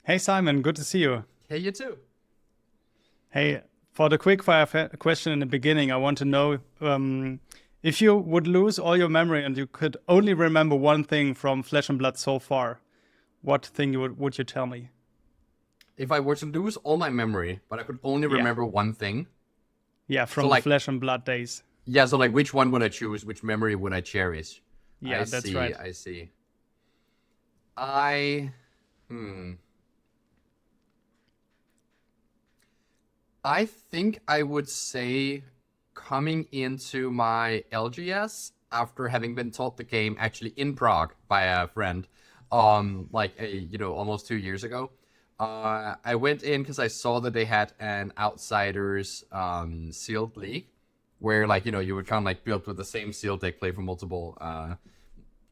Hey Simon, good to see you. Hey, you too. Hey, for the quick fire question in the beginning, I want to know if you would lose all your memory and you could only remember one thing from Flesh and Blood so far, what thing would you tell me? If I were to lose all my memory, but I could only Yeah, remember one thing, yeah, so from the like, Flesh and Blood days. yeah, so like, which one would I choose? Which memory would I cherish? I Yeah, that's see, right. I see. I, hmm, I think I would say coming into my LGS after having been taught the game actually in Prague by a friend, almost 2 years ago. I went in because I saw that they had an outsiders sealed league where you would kind of like build with the same sealed deck, play for multiple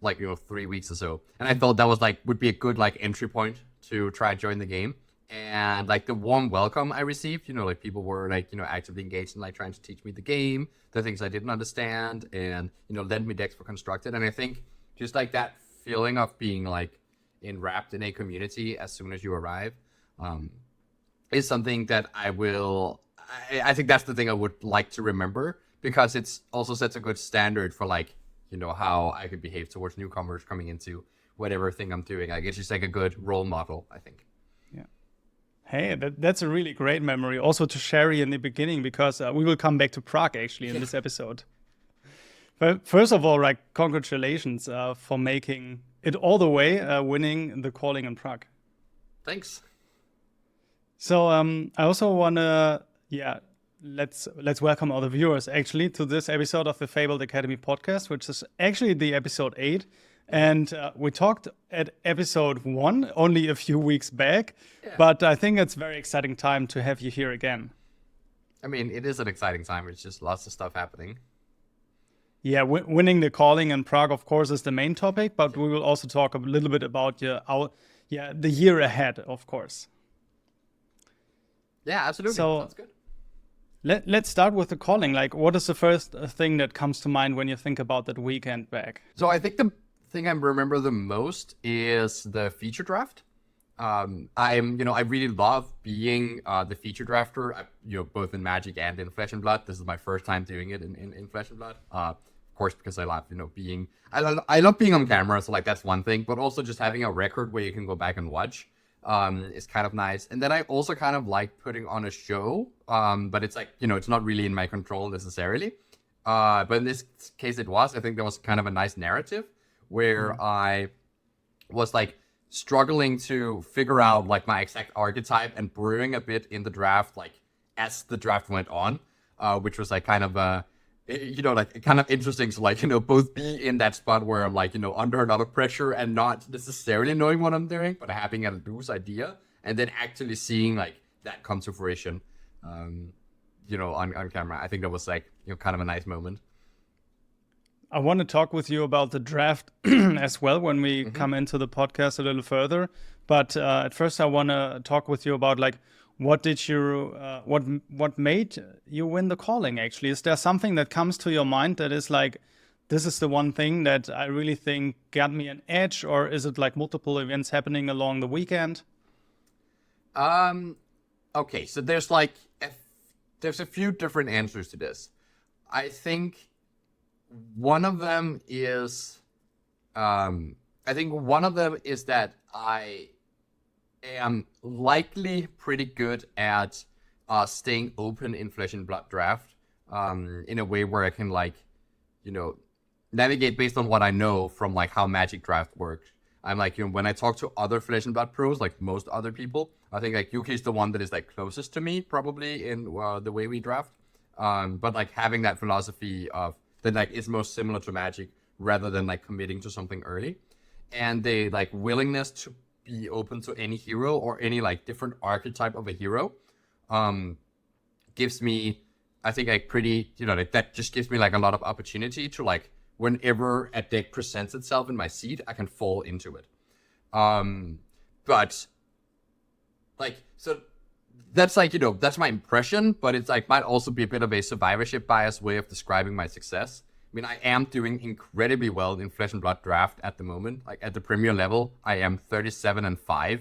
3 weeks or so, and I thought that was like would be a good like entry point to try and join the game. And like the warm welcome I received, like people were like actively engaged in like trying to teach me the game, the things I didn't understand, and lend me decks for constructed. And I think just like that feeling of being like enwrapped in a community as soon as you arrive, um, is something that I think that's the thing I would like to remember, because it's also sets a good standard for like how I could behave towards newcomers coming into whatever thing I'm doing. Like it's just like a good role model, I think. Yeah. Hey, that's a really great memory also to share in the beginning because we will come back to Prague actually in Yeah. this episode. But first of all, like congratulations for making it all the way, winning the calling in Prague. Thanks. So I also wanna, yeah, let's welcome all the viewers actually to this episode of the Fabled Academy podcast, which is actually the episode 8. And we talked at episode 1 only a few weeks back, Yeah. but I think it's very exciting time to have you here again. I mean, it is an exciting time. It's just lots of stuff happening. Yeah, winning the calling in Prague, of course, is the main topic, but we will also talk a little bit about the year ahead, of course. Yeah, absolutely. So Sounds good. let's start with the calling. Like, what is the first thing that comes to mind when you think about that weekend back? So I think the thing I remember the most is the feature draft. I really love being the feature drafter, both in Magic and in Flesh and Blood. This is my first time doing it in Flesh and Blood. Of course, because I love, I love being on camera, so like that's one thing, but also just having a record where you can go back and watch is kind of nice. And then I also kind of like putting on a show, but it's like, it's not really in my control necessarily. But in this case it was. I think there was kind of a nice narrative where I was like struggling to figure out like my exact archetype and brewing a bit in the draft, like as the draft went on, which was like kind of like kind of interesting to like, both be in that spot where I'm like, under a lot of pressure and not necessarily knowing what I'm doing, but having a loose idea and then actually seeing like that come to fruition, on camera. I think that was like, kind of a nice moment. I want to talk with you about the draft as well when we Mm-hmm. come into the podcast a little further. But at first, I want to talk with you about like what did you what made you win the calling? Actually, is there something that comes to your mind that is like this is the one thing that I really think got me an edge, or is it like multiple events happening along the weekend? Um, okay, so there's a few different answers to this. I think one of them is that I am likely pretty good at staying open in Flesh and Blood draft, in a way where I can like, you know, navigate based on what I know from like how Magic draft works. I'm like, when I talk to other Flesh and Blood pros, like most other people, I think like Yuki is the one that is like closest to me probably in the way we draft. But like having that philosophy of that like is most similar to Magic rather than like committing to something early, and the like willingness to be open to any hero or any like different archetype of a hero, um, gives me, I think like pretty, like that just gives me like a lot of opportunity to like whenever a deck presents itself in my seed, I can fall into it. Um, but like so that's like that's my impression, but it's like might also be a bit of a survivorship bias way of describing my success. I mean, I am doing incredibly well in Flesh and Blood draft at the moment. Like at the premier level, I am 37-5.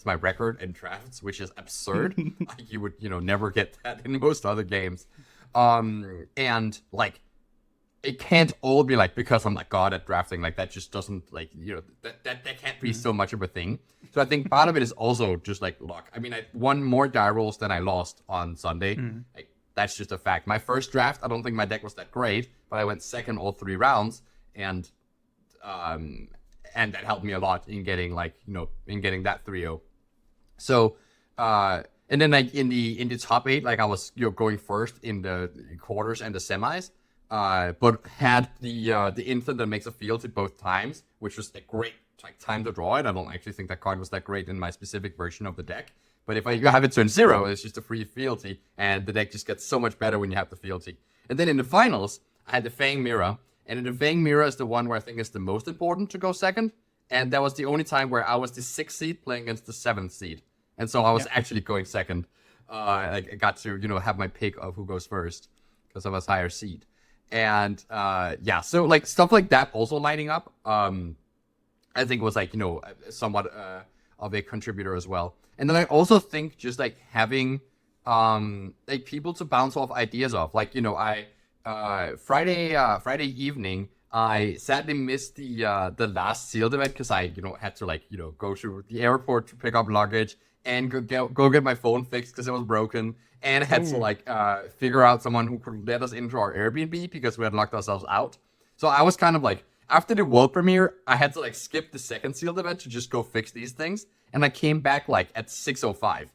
my record in drafts, which is absurd. Like, you would, never get that in most other games. And like, it can't all be like because I'm like god at drafting. Like that just doesn't like that can't be so much of a thing. So I think part of it is also just like luck. I mean, I won more die rolls than I lost on Sunday. Like, that's just a fact. My first draft, I don't think my deck was that great, but I went second all 3 rounds, and that helped me a lot in getting that 3-0. So and then like in the top 8, like I was going first in the quarters and the semis. But had the instant that makes a fealty both times, which was a great time to draw it. I don't actually think that card was that great in my specific version of the deck. But if you have it turn 0, it's just a free fealty, and the deck just gets so much better when you have the fealty. And then in the finals, I had the Fang Mirror, and in the Fang Mirror is the one where I think is the most important to go second. And that was the only time where I was the 6th seed playing against the 7th seed, and so I was actually going second. I got to have my pick of who goes first because I was higher seed. And so like stuff like that also lining up, I think was like somewhat of a contributor as well. And then I also think just like having like people to bounce off ideas off. Like I Friday evening I sadly missed the last sealed event because I had to go to the airport to pick up luggage and go get my phone fixed because it was broken. And had to figure out someone who could let us into our Airbnb because we had locked ourselves out. So I was kind of like, after the world premiere, I had to skip the second sealed event to just go fix these things. And I came back at 6:05,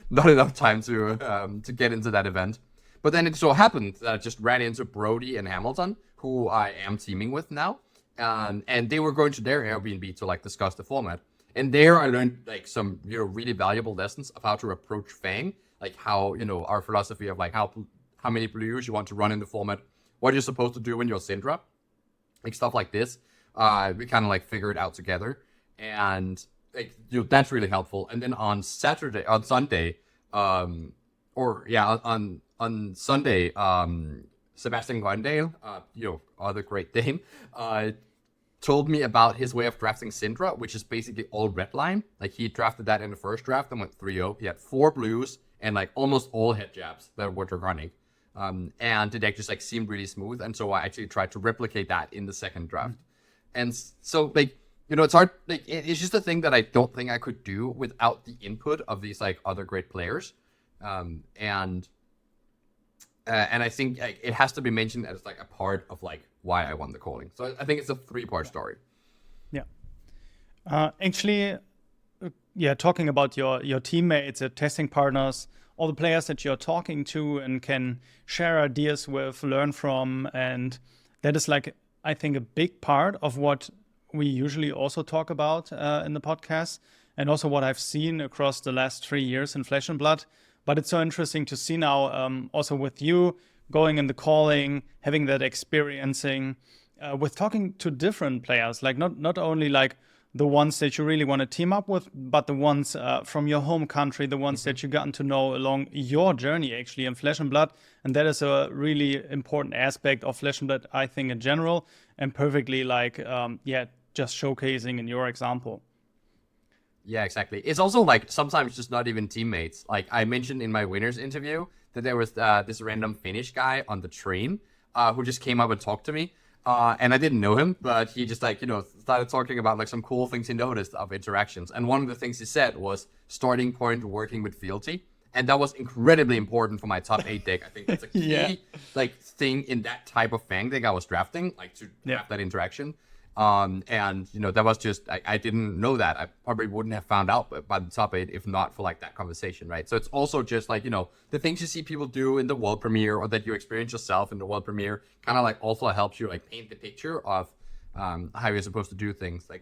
not enough time to get into that event. But then it so happened that I just ran into Brody and Hamilton, who I am teaming with now, and they were going to their Airbnb to discuss the format. And there I learned some really valuable lessons of how to approach Fang, like how our philosophy of how many blues you want to run in the format, what you're supposed to do when you're Syndra, stuff like this. We kind of figure it out together, and that's really helpful. And then on Sunday, Sebastian Gondale, other great Dame, told me about his way of drafting Syndra, which is basically all red line. He drafted that in the first draft and went 3-0. He had 4 blues and almost all head jabs that were draconic. And the deck just seemed really smooth. And so I actually tried to replicate that in the second draft. And so it's hard. It's just a thing that I don't think I could do without the input of these other great players. And I think it has to be mentioned as a part of why I won the calling. So I think it's a 3-part story. Yeah. Actually, talking about your teammates, your testing partners, all the players that you're talking to and can share ideas with, learn from, and that is I think a big part of what we usually also talk about in the podcast, and also what I've seen across the last 3 years in Flesh and Blood. But it's so interesting to see now, also with you going in the calling, having that experiencing, with talking to different players, not only the ones that you really want to team up with, but the ones from your home country, the ones that you gotten to know along your journey actually in Flesh and Blood. And that is a really important aspect of Flesh and Blood, I think, in general, and perfectly just showcasing in your example. Yeah, exactly. It's also sometimes just not even teammates. I mentioned in my winners interview that there was this random Finnish guy on the train who just came up and talked to me. And I didn't know him, but he just started talking about some cool things he noticed of interactions. And one of the things he said was starting point working with fealty. And that was incredibly important for my top 8 deck. I think that's a key thing in that type of Fang deck I was drafting, to have that interaction. And that was just I didn't know that. I probably wouldn't have found out by the top 8 if not for that conversation, right? So it's also just the things you see people do in the world premiere or that you experience yourself in the world premiere kind of also helps you paint the picture of how you're supposed to do things. I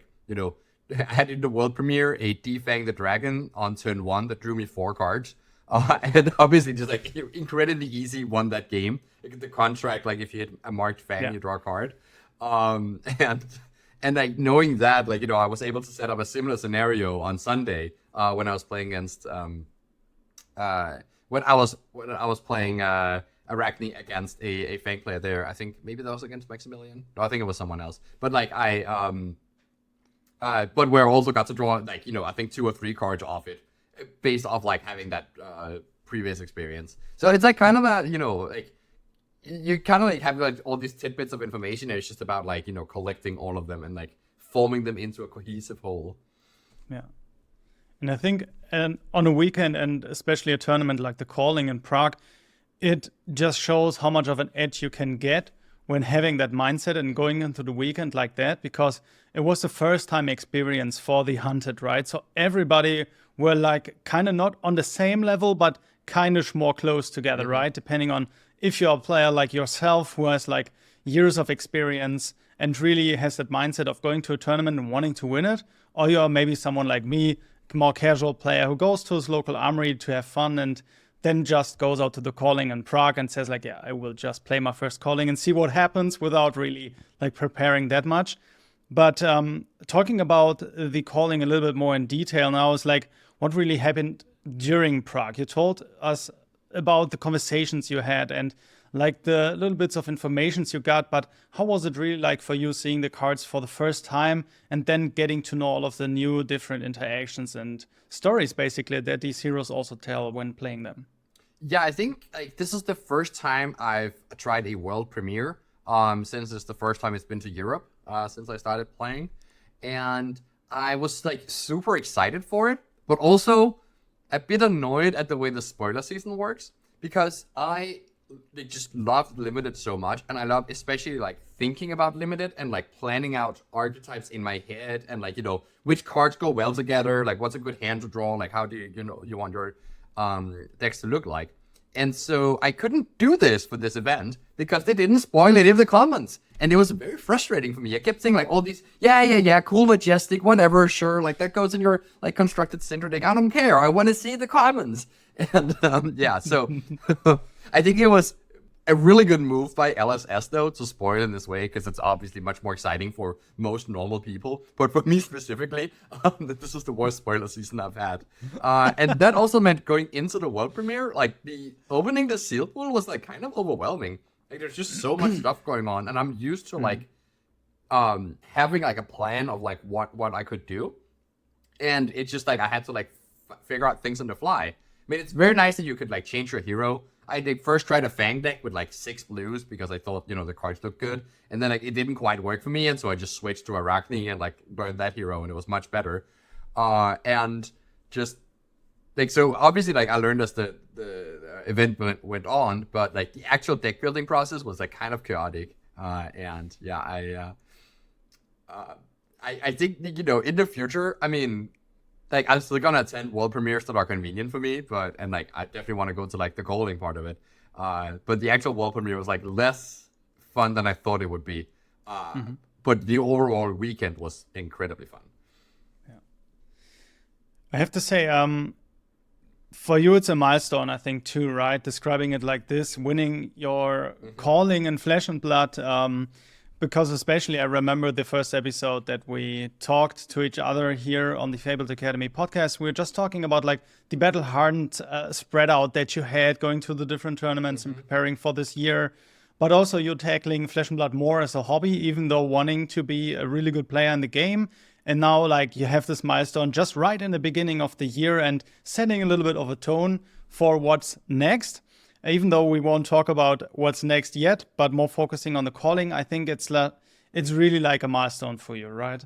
had in the world premiere a Defang the Dragon on turn 1 that drew me 4 cards. And obviously just incredibly easy won that game. The contract, if you hit a marked Fang, you draw a card. And knowing that, I was able to set up a similar scenario on Sunday when I was playing against when I was playing Arachne against a Fang player there. I think maybe that was against Maximilian. No, I think it was someone else. But But where I also got to draw like, I think 2 or 3 cards off it based off like having that previous experience. So it's like kind of a, like you kind of like have like all these tidbits of information, and it's just about like, collecting all of them and like forming them into a cohesive whole. Yeah. And I think on a weekend, and especially a tournament like the Calling in Prague, it just shows how much of an edge you can get when having that mindset and going into the weekend like that, because it was the first time experience for the hunted, right? So everybody were like kind of not on the same level, but kind of more close together, right? Depending on if you're a player like yourself who has like years of experience and really has that mindset of going to a tournament and wanting to win it, or you're maybe someone like me, more casual player who goes to his local armory to have fun and then just goes out to the Calling in Prague and says like, yeah, I will just play my first Calling and see what happens without really like preparing that much. But talking about the Calling a little bit more in detail now is like what really happened during Prague. You told us about the conversations you had and like the little bits of informations you got, but how was it really like for you seeing the cards for the first time and then getting to know all of the new different interactions and stories basically that these heroes also tell when playing them? Yeah, I think like this is the first time I've tried a world premiere. Since it's the first time it's been to Europe since I started playing, and I was like super excited for it, but also a bit annoyed at the way the spoiler season works, because I just love Limited so much, and I love especially like thinking about Limited and like planning out archetypes in my head and like which cards go well together, like what's a good hand to draw, like how do you want your decks to look like. And so I couldn't do this for this event because they didn't spoil any of the comments. And it was very frustrating for me. I kept saying like all these, yeah, cool, majestic, whatever, sure. Like that goes in your like constructed center deck. I don't care. I want to see the comments. And yeah, so I think it was a really good move by LSS though to spoil in this way, because it's obviously much more exciting for most normal people. But for me specifically, this is the worst spoiler season I've had. And that also meant going into the world premiere, like the opening the seal pool was like kind of overwhelming. Like there's just so much stuff going on, and I'm used to like having like a plan of like what I could do, and it's just like I had to like figure out things on the fly. I mean, it's very nice that you could like change your hero. I did first try a Fang deck with like 6 blues because I thought, the cards looked good. And then like it didn't quite work for me. And so I just switched to Arachne and like burned that hero, and it was much better. And just like, so obviously like I learned as the event went on, but like the actual deck building process was like kind of chaotic. And yeah, I think, in the future, I mean, like I'm still gonna attend world premieres that are convenient for me, and like I definitely want to go to like the Calling part of it. But the actual world premiere was like less fun than I thought it would be. But the overall weekend was incredibly fun. Yeah, I have to say, for you it's a milestone, I think too, right? Describing it like this, winning your Calling in Flesh and Blood. Because especially I remember the first episode that we talked to each other here on the Fabled Academy podcast. We were just talking about like the battle-hardened spread out that you had going to the different tournaments and preparing for this year. But also you're tackling Flesh and Blood more as a hobby, even though wanting to be a really good player in the game. And now like you have this milestone just right in the beginning of the year and setting a little bit of a tone for what's next. Even though we won't talk about what's next yet, but more focusing on the Calling, I think it's really like a milestone for you, right?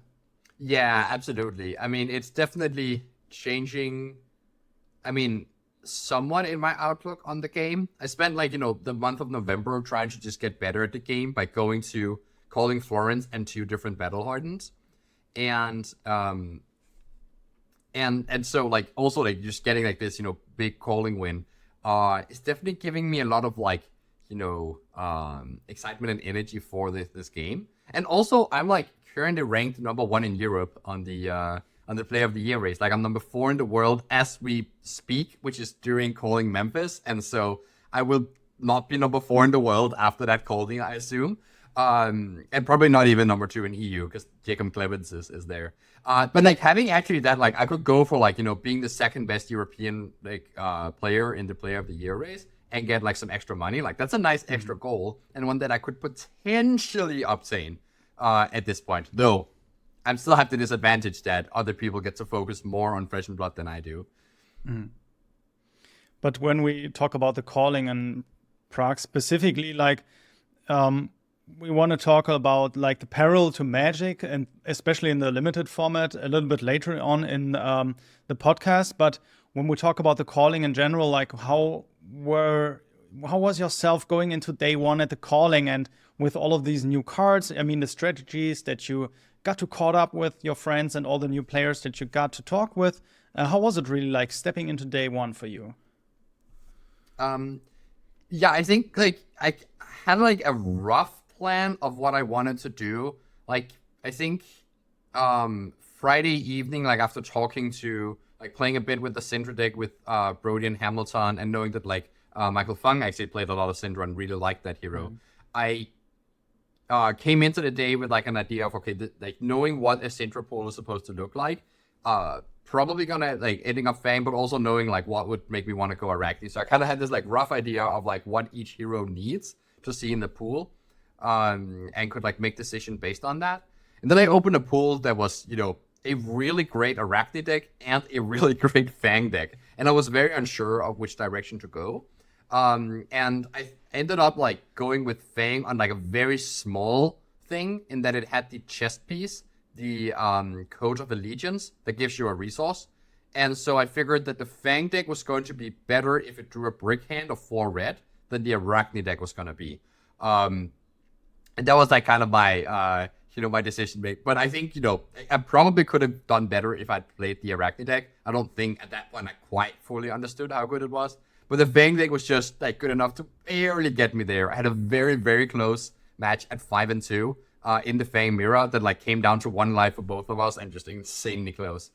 Yeah, absolutely. I mean, it's definitely changing, somewhat in my outlook on the game. I spent like, the month of November trying to just get better at the game by going to Calling Florence and 2 different battle hardens. And so like also like just getting like this, big Calling win. It's definitely giving me a lot of like, excitement and energy for this game. And also I'm like currently ranked number 1 in Europe on the Player of the Year race. Like I'm number 4 in the world as we speak, which is during Calling Memphis. And so I will not be number 4 in the world after that Calling, I assume. And probably not even number 2 in EU because Jacob Clemens is there. But like having actually that, like I could go for like, being the second best European like player in the Player of the Year race and get like some extra money. Like that's a nice extra goal and one that I could potentially obtain at this point. Though I still have the disadvantage that other people get to focus more on Flesh and Blood than I do. But when we talk about the Calling and Prague specifically, like we want to talk about like the parallel to Magic, and especially in the limited format a little bit later on in the podcast. But when we talk about the Calling in general, like how was yourself going into day one at the Calling, and with all of these new cards, I mean the strategies that you got to caught up with your friends and all the new players that you got to talk with, how was it really like stepping into day one for you? Yeah, I think like I had like a rough plan of what I wanted to do. Like I think Friday evening, like after talking to like playing a bit with the Syndra deck with Brody and Hamilton, and knowing that like Michael Fung actually played a lot of Syndra and really liked that hero, I came into the day with like an idea of okay, like knowing what a Syndra pool is supposed to look like. Probably gonna like ending up Fang, but also knowing like what would make me want to go Arachne. So I kind of had this like rough idea of like what each hero needs to see in the pool, and could like make decision based on that. And then I opened a pool that was, you know, a really great Arachne deck and a really great Fang deck, and I was very unsure of which direction to go. And I ended up like going with Fang on like a very small thing in that it had the chest piece, the Code of Allegiance that gives you a resource. And so I figured that the Fang deck was going to be better if it drew a brick hand of 4 red than the Arachne deck was going to be. And that was like kind of my, my decision made. But I think, I probably could have done better if I'd played the Arachne deck. I don't think at that point I quite fully understood how good it was. But the Fang deck was just like good enough to barely get me there. I had a very, very close match at 5-2. In the Fang Mirror that like came down to 1 life for both of us, and just insanely close.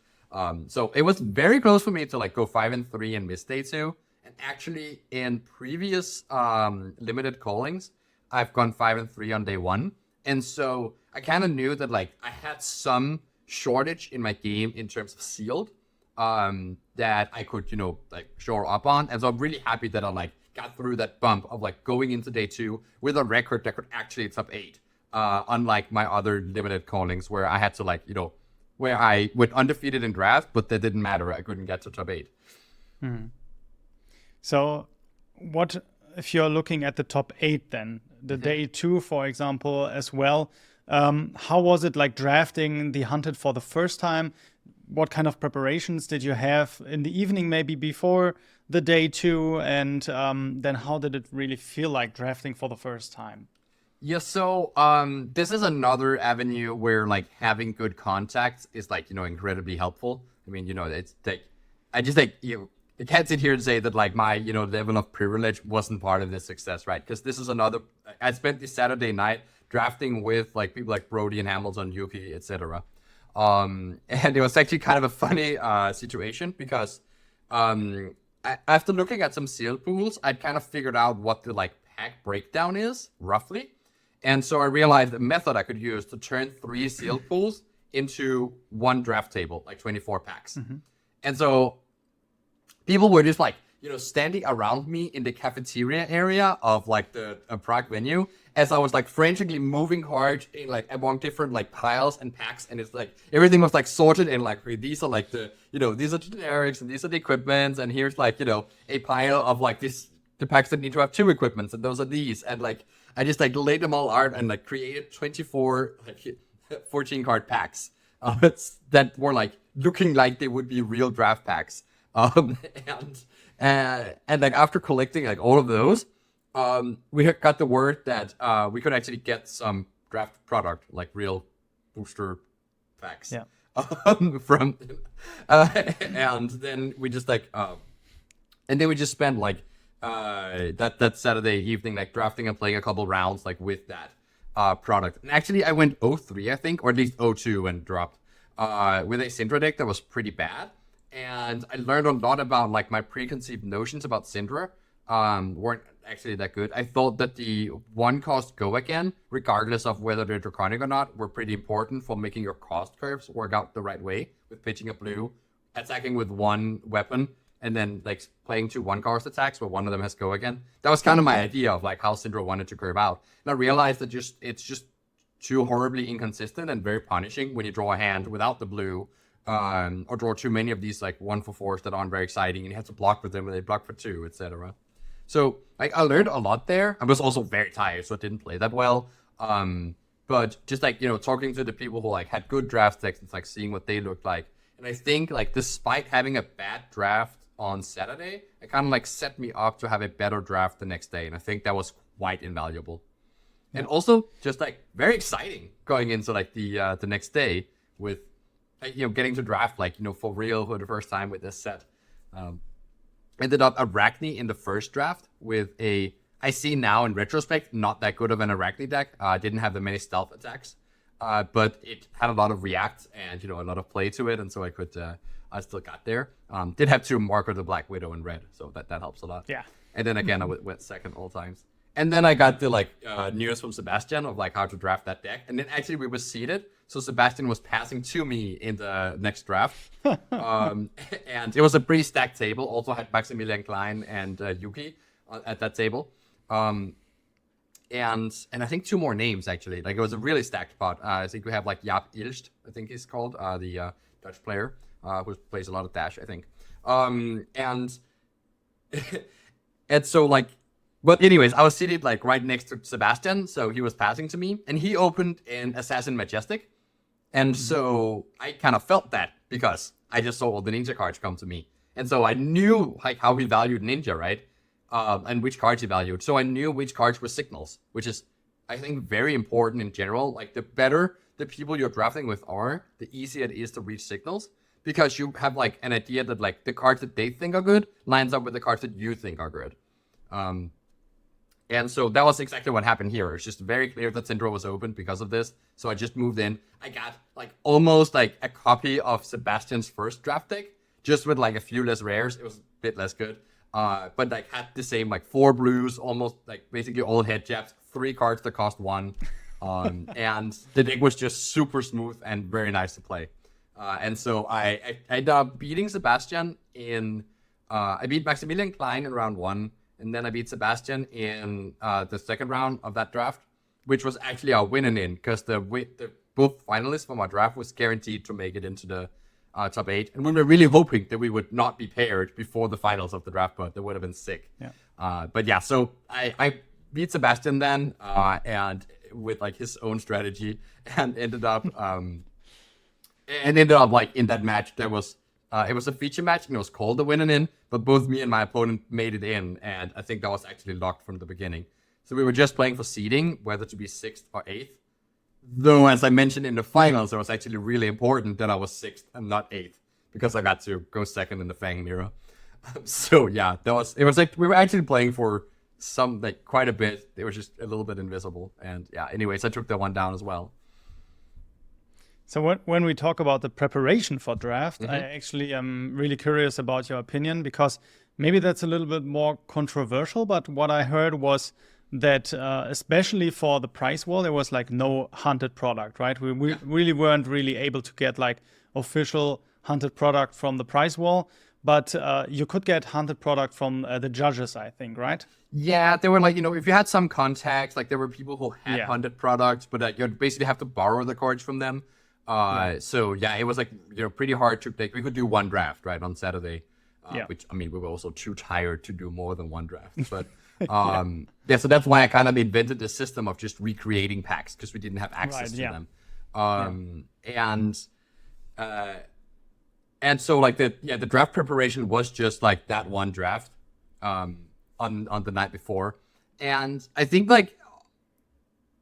So it was very close for me to like go 5-3 and miss day 2. And actually in previous limited callings, I've gone 5-3 on day 1. And so I kind of knew that like I had some shortage in my game in terms of sealed that I could, like shore up on. And so I'm really happy that I like got through that bump of like going into day 2 with a record that could actually top 8. Unlike my other limited callings where I had to like, where I went undefeated in draft, but that didn't matter. I couldn't get to top 8. So what if you're looking at the top 8 then? The day 2, for example, as well. How was it like drafting the Hunted for the first time? What kind of preparations did you have in the evening, maybe before the day 2? And then how did it really feel like drafting for the first time? Yeah, so this is another avenue where like having good contacts is like, incredibly helpful. I mean, it's like I just like I can't sit here and say that like my, level of privilege wasn't part of this success, right? Because this is another I spent this Saturday night drafting with like people like Brody and Hamilton, Yuki, etc. And it was actually kind of a funny situation because after looking at some seal pools, I'd kind of figured out what the like pack breakdown is roughly. And so I realized a method I could use to turn 3 sealed pools into 1 draft table, like 24 packs. And so people were just like, standing around me in the cafeteria area of like the Prague venue as I was like frantically moving cards in like among different like piles and packs. And it's like everything was like sorted in like, these are like the, these are generics and these are the equipments. And here's like, a pile of like the packs that need to have 2 equipments, and those are these. And like, I just like laid them all out and like created 24, like 14 card packs that were like looking like they would be real draft packs. And like after collecting like all of those, we got the word that we could actually get some draft product, like real booster packs. Yeah. From and then we just like and then we just spent like that Saturday evening like drafting and playing a couple rounds like with that product. And actually I went 0-3 I think, or at least 0-2 and dropped with a Syndra deck that was pretty bad. And I learned a lot about like my preconceived notions about Syndra weren't actually that good. I thought that the 1-cost go again, regardless of whether they're draconic or not, were pretty important for making your cost curves work out the right way, with pitching a blue, attacking with 1 weapon, and then like playing 2 1-cost attacks where one of them has go again. That was kind of my idea of like how Syndra wanted to curve out. And I realized that it's just too horribly inconsistent and very punishing when you draw a hand without the blue, or draw too many of these like 1/4 that aren't very exciting, and you have to block with them when they block for 2, etc. So like I learned a lot there. I was also very tired, so I didn't play that well. But just like, you know, talking to the people who like had good draft decks and like seeing what they looked like. And I think like despite having a bad draft on Saturday, it kind of like set me up to have a better draft the next day. And I think that was quite invaluable. Yeah. And also just like very exciting going into like the next day with, you know, getting to draft like, you know, for real for the first time with this set. Ended up Arachne in the first draft with a, I see now in retrospect, not that good of an Arachne deck. Didn't have that many stealth attacks, but it had a lot of react and, you know, a lot of play to it. And so I could, I still got there. Did have to Marker the Black Widow in red, so that helps a lot. Yeah. And then again, I went second all times. And then I got the like news from Sebastian of like how to draft that deck. And then actually we were seeded. So Sebastian was passing to me in the next draft. And it was a pretty stacked table. Also had Maximilian Klein and Yuki at that table. And I think 2 more names actually. Like it was a really stacked pot. I think we have like Jaap Ilst, I think he's called, the Dutch player who plays a lot of Dash, I think. And and so like, but anyways, I was seated like right next to Sebastian, so he was passing to me, and he opened an Assassin Majestic, and so I kind of felt that because I just saw all the ninja cards come to me, and so I knew like how he valued ninja, right? And which cards he valued. So I knew which cards were signals, which is, I think, very important in general. Like the better the people you're drafting with are, the easier it is to reach signals, because you have like an idea that like the cards that they think are good lines up with the cards that you think are good. And so that was exactly what happened here. It's just very clear that Syndra was open because of this. So I just moved in. I got like almost like a copy of Sebastian's first draft deck, just with like a few less rares. It was a bit less good. But like had the same like 4 blues, almost like basically all head jabs, 3 cards that cost 1. And the deck was just super smooth and very nice to play. And so I ended up beating Sebastian in, I beat Maximilian Klein in round 1. And then I beat Sebastian in the second round of that draft, which was actually our winning in, because the both finalists from our draft was guaranteed to make it into the top 8. And we were really hoping that we would not be paired before the finals of the draft, but that would have been sick. Yeah. But yeah, so I beat Sebastian then, and with like his own strategy, and ended up like in that match there was. It was a feature match, and it was called the winning in, but both me and my opponent made it in, and I think that was actually locked from the beginning. So we were just playing for seeding, whether to be 6th or 8th. Though, as I mentioned in the finals, it was actually really important that I was 6th and not 8th, because I got to go 2nd in the Fang Mirror. So yeah, it was like we were actually playing for some, like quite a bit. They were just a little bit invisible, and yeah. Anyways, I took that one down as well. So when we talk about the preparation for draft, I actually am really curious about your opinion, because maybe that's a little bit more controversial, but what I heard was that especially for the price wall, there was like no hunted product, right? We really weren't really able to get like official hunted product from the price wall, but you could get hunted product from the judges, I think, right? Yeah, they were like, you know, if you had some contacts, like there were people who had hunted products, but you'd basically have to borrow the cards from them. So yeah, it was like, you know, pretty hard to take. We could do one draft right on Saturday, which I mean, we were also too tired to do more than one draft. But yeah, so that's why I kind of invented the system of just recreating packs, because we didn't have access to them. And so like the draft preparation was just like that one draft on the night before, and I think like.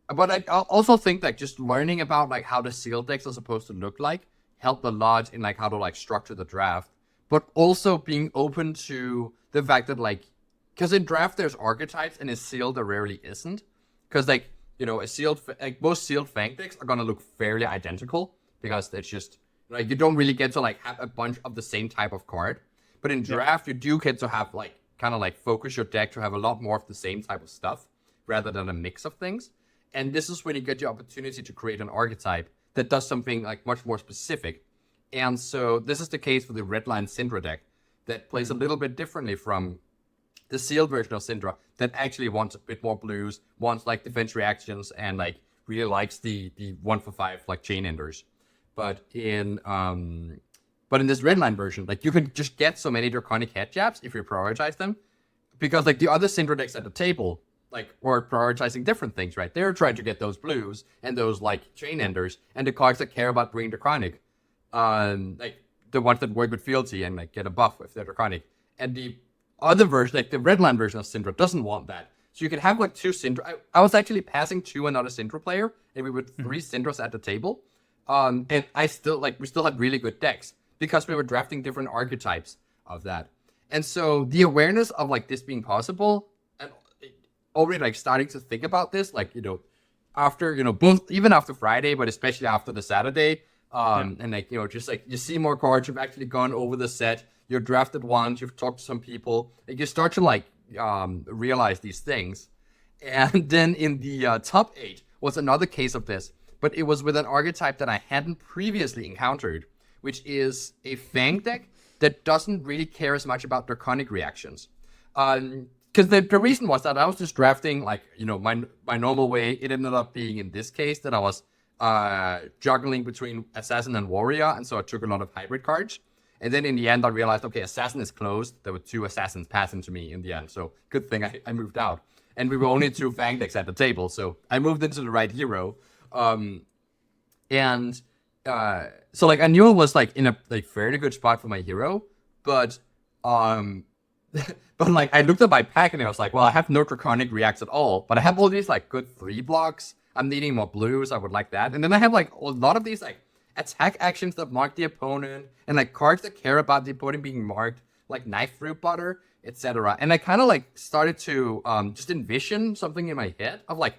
But I also think like just learning about like how the sealed decks are supposed to look like helped a lot in like how to like structure the draft, but also being open to the fact that like, because in draft there's archetypes and in sealed there rarely isn't, because like, you know, a sealed, like most sealed Fang decks are gonna look fairly identical, because it's just like you don't really get to like have a bunch of the same type of card, but in draft you do get to have like kind of like focus your deck to have a lot more of the same type of stuff rather than a mix of things. And this is when you get the opportunity to create an archetype that does something like much more specific. And so this is the case for the Redline Syndra deck that plays a little bit differently from the sealed version of Syndra that actually wants a bit more blues, wants like defense reactions, and like really likes the 1 for 5 like chain enders. But in this redline version, like you can just get so many draconic head jabs if you prioritize them, because like the other Syndra decks at the table like were prioritizing different things, right? They're trying to get those blues and those like chain enders and the cards that care about bringing draconic, like the ones that work with fealty and like get a buff if they're draconic. And the other version, like the redline version of Syndra, doesn't want that. So you can have like 2 Syndra. I was actually passing to another Syndra player, and we were 3 Syndras at the table. And we still had really good decks because we were drafting different archetypes of that. And so the awareness of like this being possible, and already like starting to think about this, like, after, both, even after Friday, but especially after the Saturday, and like, just like you see more cards, you've actually gone over the set, you're drafted once, you've talked to some people, like you start to like realize these things. And then in the top 8 was another case of this, but it was with an archetype that I hadn't previously encountered, which is a Fang deck that doesn't really care as much about draconic reactions. Because the reason was that I was just drafting like, my normal way. It ended up being in this case that I was juggling between Assassin and Warrior, and so I took a lot of hybrid cards. And then in the end, I realized, okay, Assassin is closed. There were 2 Assassins passing to me in the end, so good thing I moved out. And we were only 2 Fang decks at the table, so I moved into the right hero. So like I knew it was like in a like fairly good spot for my hero, but but like I looked at my pack and I was like, well, I have no draconic reacts at all, but I have all these like good 3 blocks. I'm needing more blues. I would like that. And then I have like a lot of these like attack actions that mark the opponent, and like cards that care about the opponent being marked, like knife through butter, etc. And I kind of like started to just envision something in my head of like,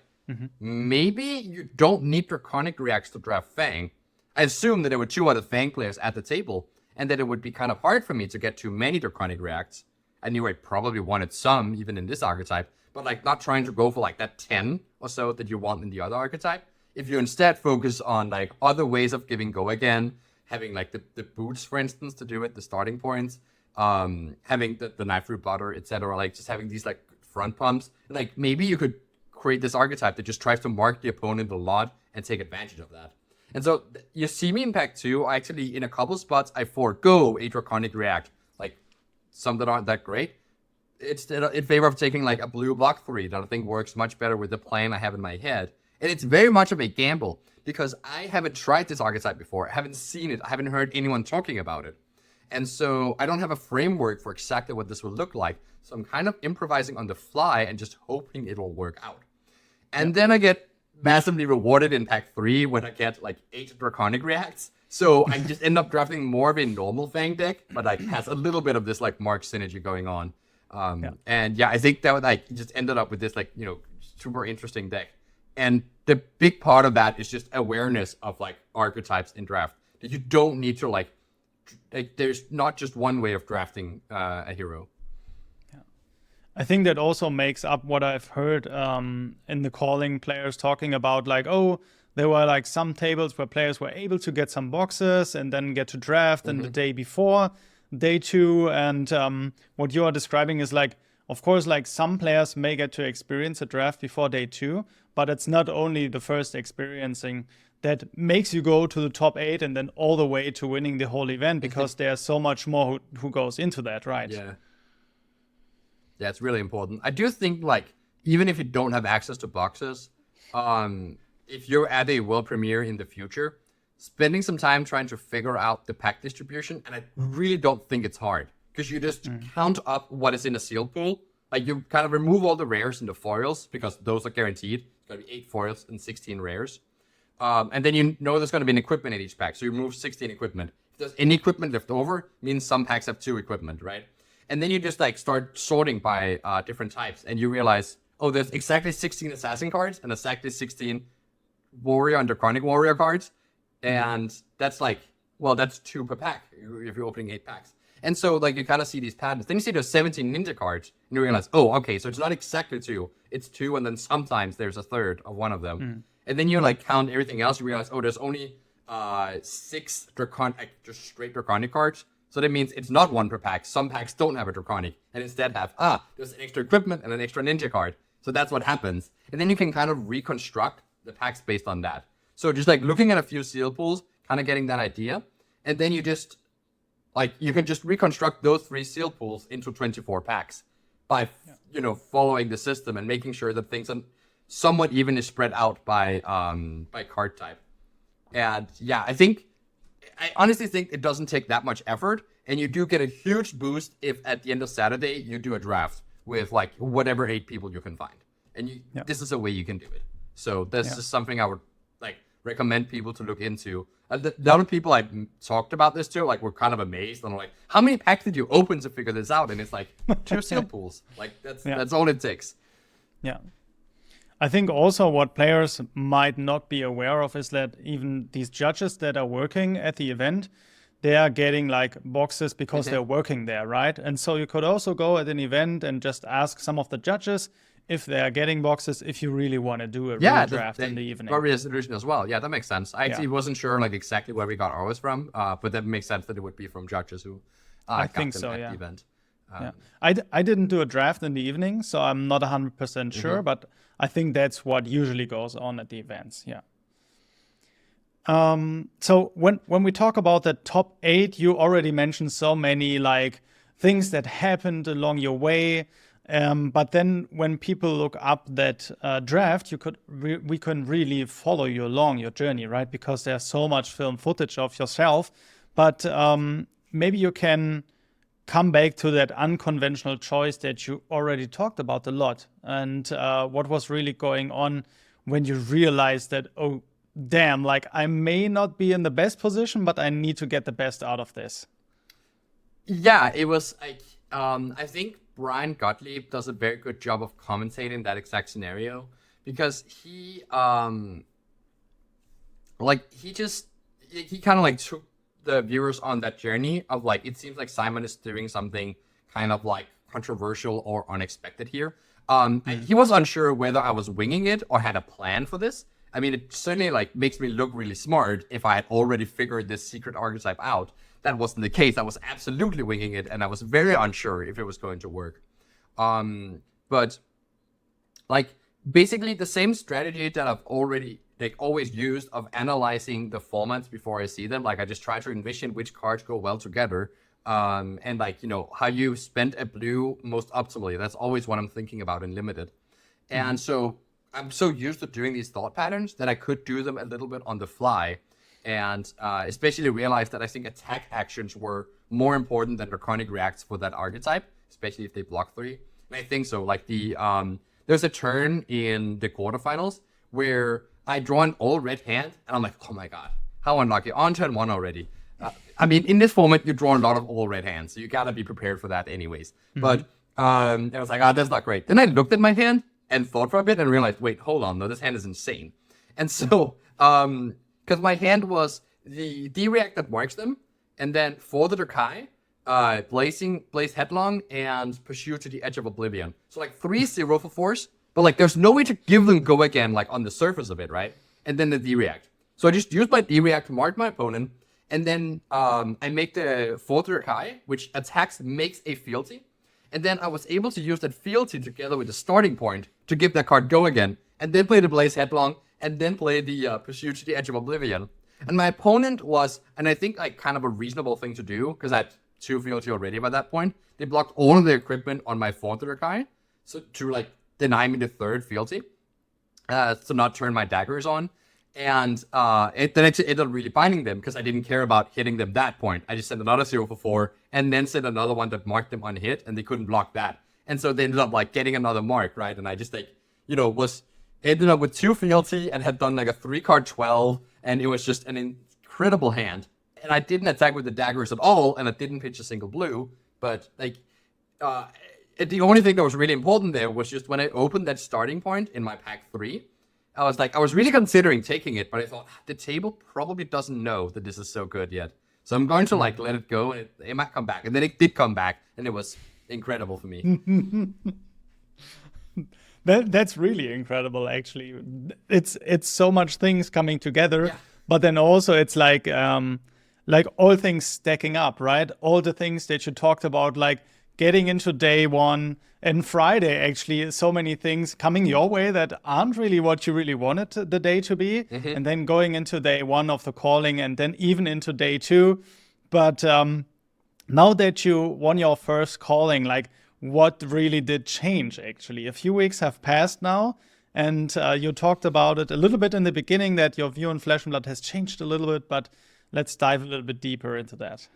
maybe you don't need draconic reacts to draft Fang. I assumed that there were 2 other Fang players at the table, and that it would be kind of hard for me to get too many draconic reacts. I knew I probably wanted some, even in this archetype, but like not trying to go for like that 10 or so that you want in the other archetype. If you instead focus on like other ways of giving go again, having like the boots, for instance, to do it, the starting points, having the knife through butter, etc., like just having these like front pumps, like maybe you could create this archetype that just tries to mark the opponent a lot and take advantage of that. And so you see me in pack 2, actually in a couple spots, I forego a draconic react, like some that aren't that great. It's in favor of taking like a blue block 3 that I think works much better with the plan I have in my head. And it's very much of a gamble because I haven't tried this archetype before. I haven't seen it. I haven't heard anyone talking about it. And so I don't have a framework for exactly what this will look like. So I'm kind of improvising on the fly and just hoping it'll work out. And then I get massively rewarded in pack 3 when I get like 8 draconic reacts. So I just end up drafting more of a normal Fang deck, but like has a little bit of this like Mark synergy going on. And yeah, I think that like just ended up with this like, super interesting deck. And the big part of that is just awareness of like archetypes in draft. That you don't need to like there's not just one way of drafting a hero. I think that also makes up what I've heard in the Calling players talking about, like, oh, there were like some tables where players were able to get some boxes and then get to draft in the day before day 2. And what you are describing is like, of course, like some players may get to experience a draft before day 2, but it's not only the first experiencing that makes you go to the top 8 and then all the way to winning the whole event, because there's so much more who goes into that, right? Yeah, it's really important. I do think, like, even if you don't have access to boxes, if you're at a world premiere in the future, spending some time trying to figure out the pack distribution, and I really don't think it's hard, because you just count up what is in a sealed pool. Like, you kind of remove all the rares and the foils, because those are guaranteed. It's going to be 8 foils and 16 rares. And then you know there's going to be an equipment in each pack, so you remove 16 equipment. If there's any equipment left over, means some packs have 2 equipment, right? And then you just like start sorting by different types, and you realize, oh, there's exactly 16 assassin cards and exactly 16 warrior and draconic warrior cards, and that's like, well, that's 2 per pack if you're opening 8 packs. And so like you kind of see these patterns. Then you see there's 17 ninja cards, and you realize, oh, okay, so it's not exactly 2, it's 2, and then sometimes there's a third of one of them. And then you like count everything else. You realize, oh, there's only 6 draconic, just straight draconic cards. So that means it's not 1 per pack. Some packs don't have a draconic and instead have, there's an extra equipment and an extra ninja card. So that's what happens. And then you can kind of reconstruct the packs based on that. So just like looking at a few seal pools, kind of getting that idea, and then you just like you can just reconstruct those 3 seal pools into 24 packs by following the system and making sure that things are somewhat evenly spread out by card type. And yeah, I honestly think it doesn't take that much effort, and you do get a huge boost if at the end of Saturday you do a draft with like whatever 8 people you can find, and this is a way you can do it. So this is something I would like recommend people to look into. The other people I talked about this to like were kind of amazed and like, how many packs did you open to figure this out? And it's like 2 seal pools. Like that's all it takes. Yeah. I think also what players might not be aware of is that even these judges that are working at the event, they are getting like boxes because they're working there, right? And so you could also go at an event and just ask some of the judges if they are getting boxes, if you really want to do a real draft in the evening. Got resolution as well. Yeah, that makes sense. I actually wasn't sure like exactly where we got ours from, but that makes sense that it would be from judges who I think so, at the event. I didn't do a draft in the evening, so I'm not 100% sure, but I think that's what usually goes on at the events. Yeah. So when we talk about the top 8, you already mentioned so many like things that happened along your way. But then when people look up that draft, we can really follow you along your journey, right? Because there's so much film footage of yourself. But maybe you can come back to that unconventional choice that you already talked about a lot, and what was really going on when you realized that, oh, damn, like I may not be in the best position, but I need to get the best out of this. Yeah, it was like, I think Brian Gottlieb does a very good job of commentating that exact scenario, because he kind of like took the viewers on that journey of like, it seems like Simon is doing something kind of like controversial or unexpected here. He was unsure whether I was winging it or had a plan for this. I mean, it certainly like makes me look really smart if I had already figured this secret archetype out. That wasn't the case. I was absolutely winging it, and I was very unsure if it was going to work. But like basically the same strategy that I've already always used of analyzing the formats before I see them. Like I just try to envision which cards go well together, and like how you spend a blue most optimally. That's always what I'm thinking about in limited. And so I'm so used to doing these thought patterns that I could do them a little bit on the fly. And especially realized that I think attack actions were more important than draconic reacts for that archetype, especially if they block 3. And I think so. Like there's a turn in the quarterfinals where I draw an all red hand, and I'm like, oh my god, how unlucky! On turn 1 already. I mean, in this format, you draw a lot of all red hands, so you gotta be prepared for that, anyways. But I was like, that's not great. Then I looked at my hand and thought for a bit and realized, wait, hold on, no, this hand is insane. And so, because my hand was the D-React that marks them, and then for the Drakai, Blaze Headlong, and Pursue to the Edge of Oblivion. So like 3 0 for force, but like there's no way to give them go again, like on the surface of it, right? And then the D-React. So I just used my D-React to mark my opponent, and then I make the 4th Drakai, which attacks makes a fealty. And then I was able to use that fealty together with the starting point to give that card go again, and then play the Blaze Headlong, and then play the Pursue to the Edge of Oblivion. And my opponent was, and I think like kind of a reasonable thing to do, because I had 2 fealty already by that point, they blocked all of the equipment on my 4th Drakai, so to like deny me the 3rd fealty, to not turn my daggers on. And it then it ended up really binding them, because I didn't care about hitting them that point. I just sent another 0 for 4, and then sent another one that marked them unhit, and they couldn't block that. And so they ended up like getting another mark, right? And I just like, ended up with 2 fealty and had done like a 3-card 12, and it was just an incredible hand. And I didn't attack with the daggers at all, and I didn't pitch a single blue. But like, the only thing that was really important there was just when I opened that starting point in my pack 3, I was really considering taking it, but I thought the table probably doesn't know that this is so good yet. So I'm going to like let it go, and it might come back. And then it did come back, and it was incredible for me. That's really incredible, actually. It's so much things coming together, but then also it's like all things stacking up, right? All the things that you talked about, like getting into day one and Friday, actually, so many things coming your way that aren't really what you really wanted the day to be. And then going into day one of the calling and then even into day two. But now that you won your first calling, like what really did change actually? A few weeks have passed now. And you talked about it a little bit in the beginning that your view on Flesh and Blood has changed a little bit, but let's dive a little bit deeper into that.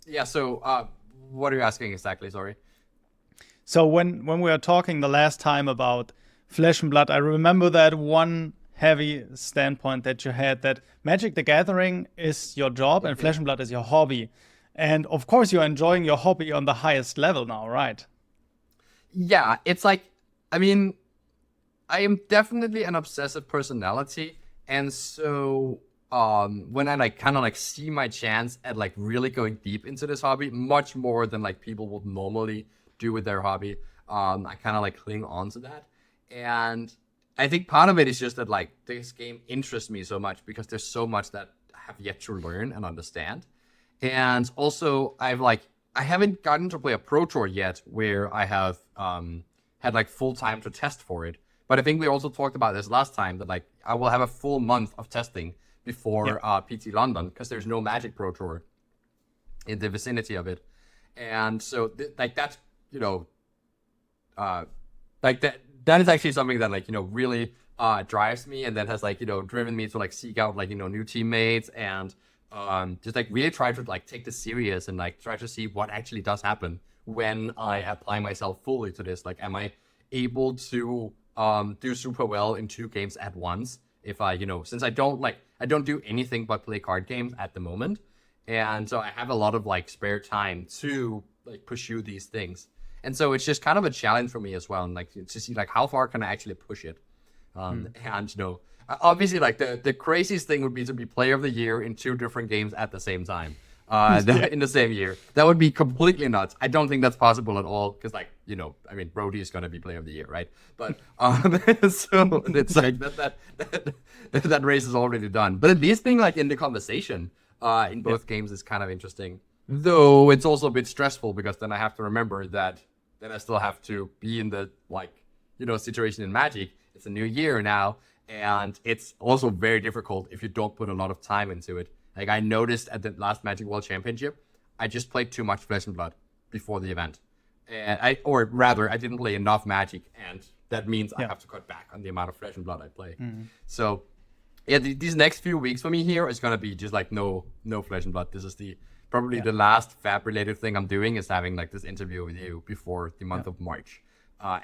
Yeah, so what are you asking exactly? Sorry. So when we were talking the last time about Flesh and Blood, I remember that one heavy standpoint that you had, that Magic the Gathering is your job and Flesh and Blood is your hobby. And of course, you're enjoying your hobby on the highest level now, right? Yeah, it's like, I mean, I am definitely an obsessive personality. And so when I like kind of like see my chance at like really going deep into this hobby, much more than like people would normally do with their hobby, I kind of like cling on to that. And I think part of it is just that like this game interests me so much because there's so much that I have yet to learn and understand. And also I haven't gotten to play a Pro Tour yet where I have had like full time to test for it. But I think we also talked about this last time that like I will have a full month of testing before PT London because there's no Magic Pro Tour in the vicinity of it. And so like that's, you know, like that is actually something that like, you know, really drives me and that has like, you know, driven me to like seek out like, you know, new teammates and just like really try to like take this serious and like try to see what actually does happen when I apply myself fully to this. Like, am I able to do super well in 2 games at once? If I, you know, since I don't do anything but play card games at the moment. And so I have a lot of like spare time to like pursue these things. And so it's just kind of a challenge for me as well. And like to see like how far can I actually push it? And, you know, obviously like the craziest thing would be to be player of the year in 2 different games at the same time. In the same year. That would be completely nuts. I don't think that's possible at all because, like, you know, I mean, Brody is going to be player of the year, right? But so it's like that race is already done. But at least being like in the conversation in both games is kind of interesting. Though it's also a bit stressful because then I have to remember that I still have to be in the like, you know, situation in Magic. It's a new year now, and it's also very difficult if you don't put a lot of time into it. Like I noticed at the last Magic World Championship, I just played too much Flesh and Blood before the event. And I didn't play enough Magic, and that means I have to cut back on the amount of Flesh and Blood I play. So yeah, these next few weeks for me here is gonna be just like no Flesh and Blood. This is probably the last FAB related thing I'm doing is having like this interview with you before the month of March.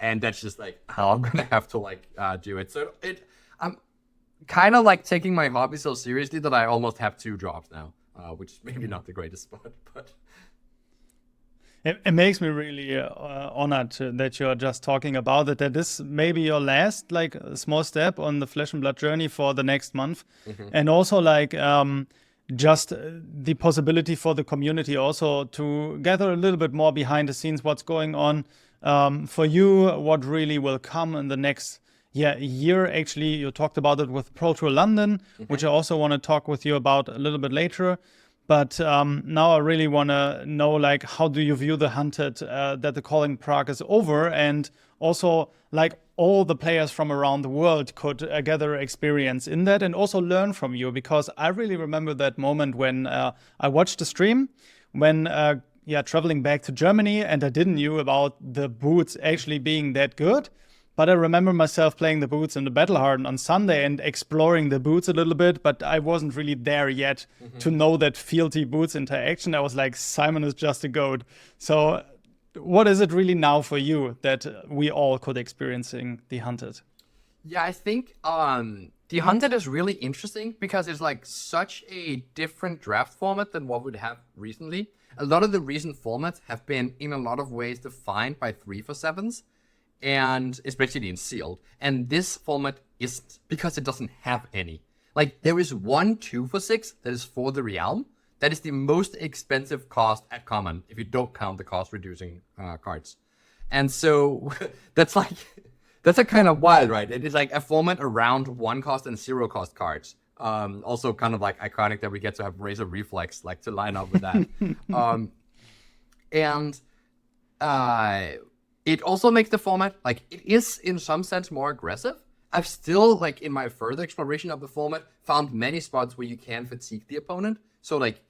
And that's just like how I'm gonna have to like do it. So I'm kind of like taking my hobby so seriously that I almost have 2 jobs now, which is maybe not the greatest spot, but it makes me really honored that you're just talking about it, that this may be your last like small step on the Flesh and Blood journey for the next month. And also like just the possibility for the community also to gather a little bit more behind the scenes, what's going on for you, what really will come in the next year. Actually, you talked about it with Pro Tour London, which I also want to talk with you about a little bit later. But now I really want to know, like, how do you view the Hunted, that the Calling Prague is over, and also like all the players from around the world could gather experience in that and also learn from you, because I really remember that moment when I watched the stream when traveling back to Germany, and I didn't knew about the boots actually being that good. But I remember myself playing the boots in the Battle Hardened on Sunday and exploring the boots a little bit, but I wasn't really there yet to know that fealty boots interaction. I was like, Simon is just a goat. So what is it really now for you that we all could experiencing the Hunted? Yeah, I think the Hunted is really interesting because it's like such a different draft format than what we'd have recently. A lot of the recent formats have been in a lot of ways defined by 3-for-7s. And especially in sealed. And this format isn't, because it doesn't have any. Like, there is one 2-for-6 that is for the Realm. That is the most expensive cost at common, if you don't count the cost reducing cards. And so that's a kind of wild, right? It is like a format around 1 cost and 0 cost cards. Also kind of like iconic that we get to have Razor Reflex like to line up with that. And it also makes the format, like, it is in some sense more aggressive. I've still, like, in my further exploration of the format, found many spots where you can fatigue the opponent. So, like,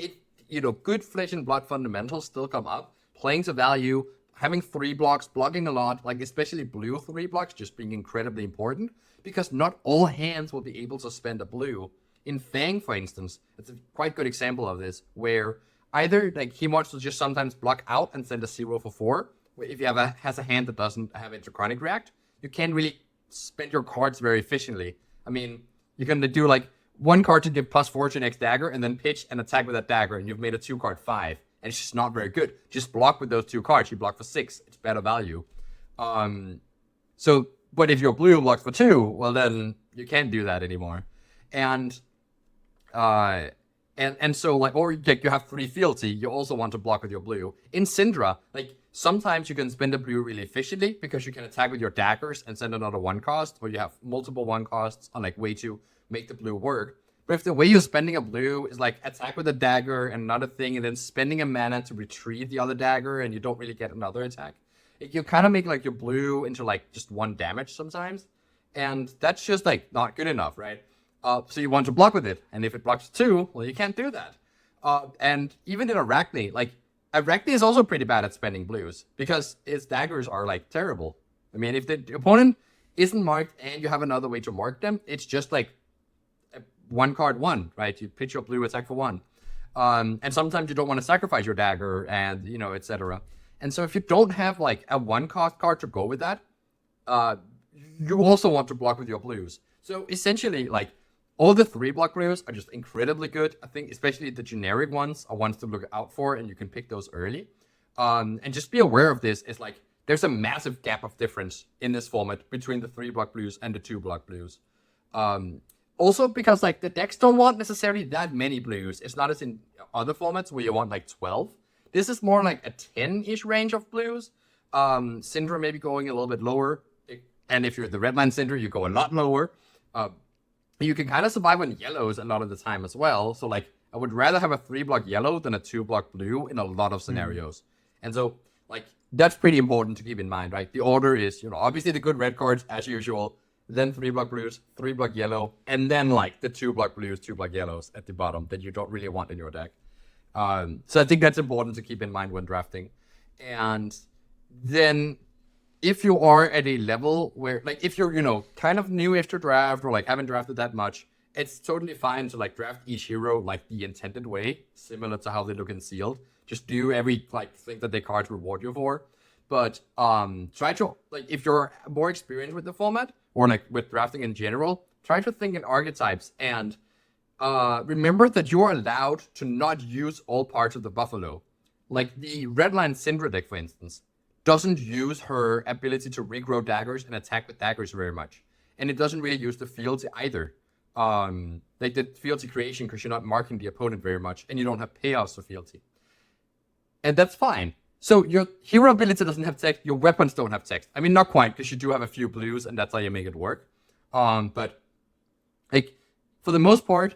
good flesh and blood fundamentals still come up. Playing to value, having 3 blocks, blocking a lot, like, especially blue 3 blocks, just being incredibly important. Because not all hands will be able to spend a blue. In Fang, for instance, it's a quite good example of this, where either, like, he wants to just sometimes block out and send a 0 for 4. If you has a hand that doesn't have Interchronic React, you can't really spend your cards very efficiently. I mean, you're going to do like 1 card to give +4 to next dagger and then pitch and attack with that dagger, and you've made a 2-card 5. And it's just not very good. Just block with those 2 cards. You block for 6. It's better value. But if your blue blocks for 2, well, then you can't do that anymore. And so, like, or you have 3 fealty, you also want to block with your blue. In Syndra, like, sometimes you can spend a blue really efficiently because you can attack with your daggers and send another 1 cost, or you have multiple 1 costs on, like, way to make the blue work. But if the way you're spending a blue is, like, attack with a dagger and another thing, and then spending a mana to retrieve the other dagger, and you don't really get another attack, you kind of make, like, your blue into, like, just 1 damage sometimes. And that's just, like, not good enough, right? So you want to block with it, and if it blocks 2, well, you can't do that. And even in Arachne, like, Arachne is also pretty bad at spending blues, because its daggers are, like, terrible. I mean, if the opponent isn't marked and you have another way to mark them, it's just, like, 1 card 1, right? You pitch your blue, attack for 1. And sometimes you don't want to sacrifice your dagger, and, etc. And so if you don't have, like, a 1-cost card to go with that, you also want to block with your blues. So essentially, like, all the 3-block blues are just incredibly good. I think especially the generic ones are ones to look out for, and you can pick those early. And just be aware of this. It's like there's a massive gap of difference in this format between the 3-block blues and the 2-block blues. Also because, like, the decks don't want necessarily that many blues. It's not as in other formats where you want, like, 12. This is more like a 10-ish range of blues. Syndra maybe going a little bit lower. And if you're the Redline Syndra, you go a lot lower. You can kind of survive on yellows a lot of the time as well. So, like, I would rather have a 3-block yellow than a 2-block blue in a lot of scenarios. And so, like, that's pretty important to keep in mind, right? The order is, obviously the good red cards as usual, then 3-block blues, 3-block yellow, and then, like, the 2-block blues, 2-block yellows at the bottom that you don't really want in your deck. So I think that's important to keep in mind when drafting. And then if you are at a level where, like, if you're, kind of new after draft or, like, haven't drafted that much, it's totally fine to, like, draft each hero, like, the intended way, similar to how they look in Sealed. Just do every, like, thing that the cards reward you for. But try to, like, if you're more experienced with the format, or, like, with drafting in general, try to think in archetypes, and remember that you're allowed to not use all parts of the buffalo. Like, the Redline Syndra deck, for instance, doesn't use her ability to regrow daggers and attack with daggers very much. And it doesn't really use the fealty either. Like, the fealty creation, because you're not marking the opponent very much, and you don't have payoffs for fealty. And that's fine. So your hero ability doesn't have text, your weapons don't have text. I mean, not quite, because you do have a few blues, and that's how you make it work. But, like, for the most part,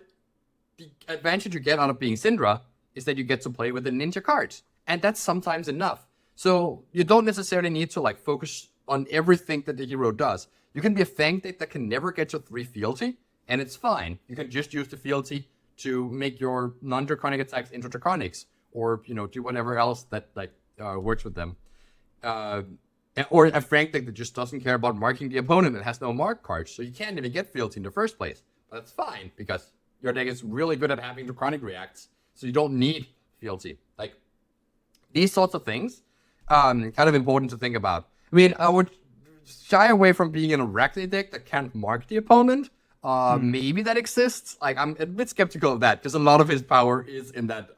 the advantage you get out of being Syndra is that you get to play with the ninja cards. And that's sometimes enough. So you don't necessarily need to, like, focus on everything that the hero does. You can be a Fang deck that can never get to 3 fealty, and it's fine. You can just use the fealty to make your non-draconic attacks into draconics, or, do whatever else that, like, works with them. Or a Fang deck that just doesn't care about marking the opponent and has no mark cards, so you can't even get fealty in the first place. But that's fine, because your deck is really good at having draconic reacts, so you don't need fealty. Like, these sorts of things, kind of important to think about. I mean, I would shy away from being an Arachne deck that can't mark the opponent. Maybe that exists. Like, I'm a bit skeptical of that, because a lot of his power is in that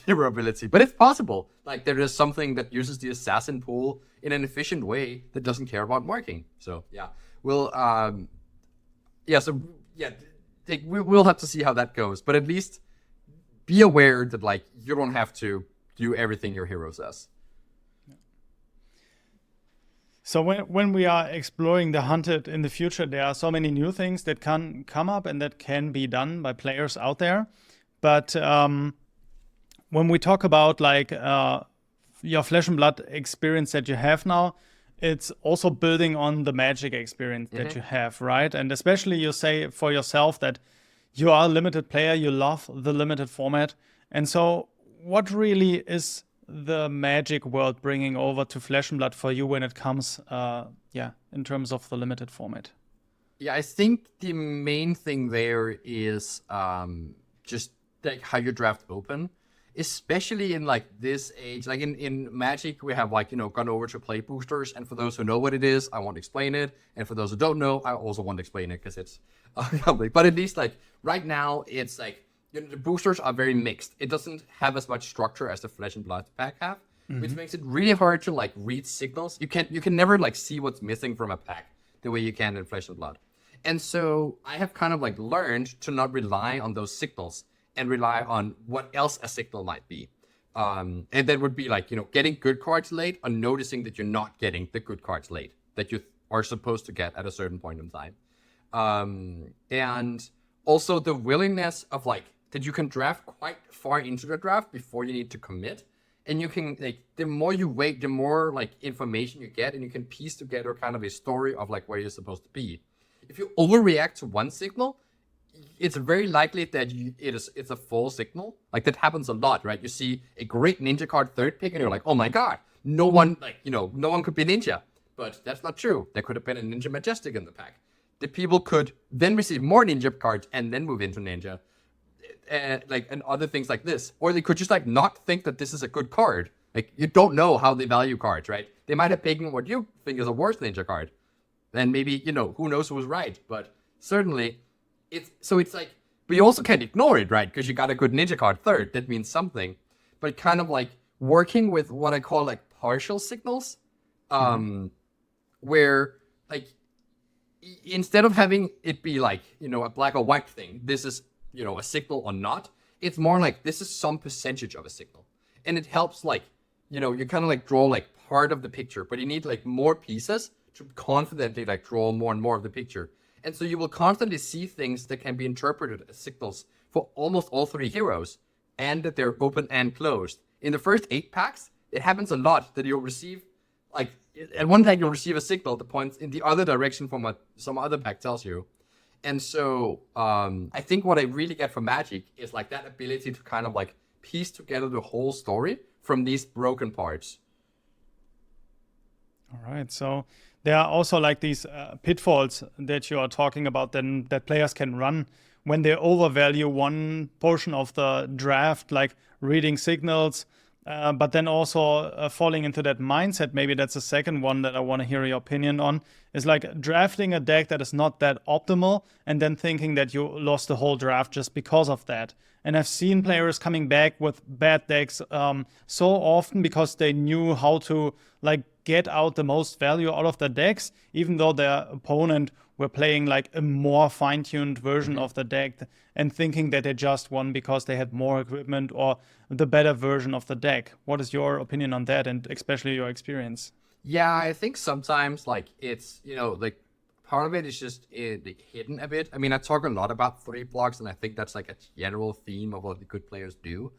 hero ability. But it's possible. Like, there is something that uses the assassin pool in an efficient way that doesn't care about marking. So, yeah. We'll have to see how that goes. But at least be aware that, like, you don't have to do everything your hero says. So when we are exploring the hunted in the future, there are so many new things that can come up and that can be done by players out there. But when we talk about, like, your Flesh and Blood experience that you have now, it's also building on the Magic experience that you have, right? And especially you say for yourself that you are a limited player, you love the limited format. And so what really is the Magic world bringing over to Flesh and Blood for you when it comes, in terms of the limited format? Yeah, I think the main thing there is just like how you draft open, especially in like this age. Like in Magic, we have like, gone over to play boosters. And for those who know what it is, I won't explain it. And for those who don't know, I also won't explain it because it's public. But at least like right now, it's like, the boosters are very mixed. It doesn't have as much structure as the Flesh and Blood pack have, which makes it really hard to like read signals. You can never like see what's missing from a pack the way you can in Flesh and Blood. And so I have kind of like learned to not rely on those signals and rely on what else a signal might be. And that would be like, getting good cards late or noticing that you're not getting the good cards late that you are supposed to get at a certain point in time. And also the willingness of like, that you can draft quite far into the draft before you need to commit. And you can, like, the more you wait, the more like information you get, and you can piece together kind of a story of like where you're supposed to be. If you overreact to one signal, it's very likely that it's a false signal. Like that happens a lot, right? You see a great ninja card third pick and you're like, oh my God, no one could be ninja. But that's not true. There could have been a Ninja Majestic in the pack. The people could then receive more ninja cards and then move into ninja. And other things like this. Or they could just like not think that this is a good card. Like you don't know how they value cards, right? They might have taken what you think is a worse ninja card. And maybe, who knows who's right. But certainly, it's like, but you also can't ignore it, right? Because you got a good ninja card third. That means something. But kind of like working with what I call like partial signals, where like, instead of having it be like, a black or white thing, this is, a signal or not, it's more like this is some percentage of a signal. And it helps like, you kind of like draw like part of the picture, but you need like more pieces to confidently like draw more and more of the picture. And so you will constantly see things that can be interpreted as signals for almost all three heroes, and that they're open and closed. In the first 8 packs, it happens a lot that you'll receive, like, at one pack you'll receive a signal that points in the other direction from what some other pack tells you. And so I think what I really get from Magic is like that ability to kind of like piece together the whole story from these broken parts. All right. So there are also like these pitfalls that you are talking about then that players can run when they overvalue one portion of the draft, like reading signals, but then also falling into that mindset. Maybe that's the second one that I want to hear your opinion on, is like drafting a deck that is not that optimal and then thinking that you lost the whole draft just because of that. And I've seen players coming back with bad decks so often because they knew how to like get out the most value out of the decks, even though their opponent were playing like a more fine-tuned version of the deck and thinking that they just won because they had more equipment or the better version of the deck. What is your opinion on that, and especially your experience? Yeah, I think sometimes like it's, like part of it is just hidden a bit. I mean, I talk a lot about 3 blocks, and I think that's like a general theme of what the good players do.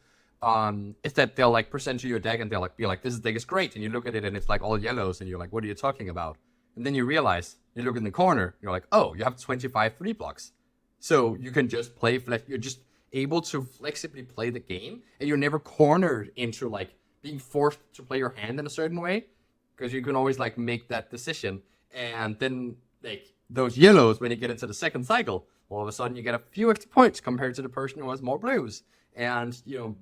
Is that they'll like present you your deck and they'll like be like, this deck is great, and you look at it and it's like all yellows and you're like, what are you talking about? And then you realize, you look in the corner, you're like, oh, you have 25 3 blocks. So you can just play you're just able to flexibly play the game, and you're never cornered into like being forced to play your hand in a certain way, because you can always like make that decision. And then like those yellows, when you get into the second cycle, all of a sudden you get a few extra points compared to the person who has more blues. And,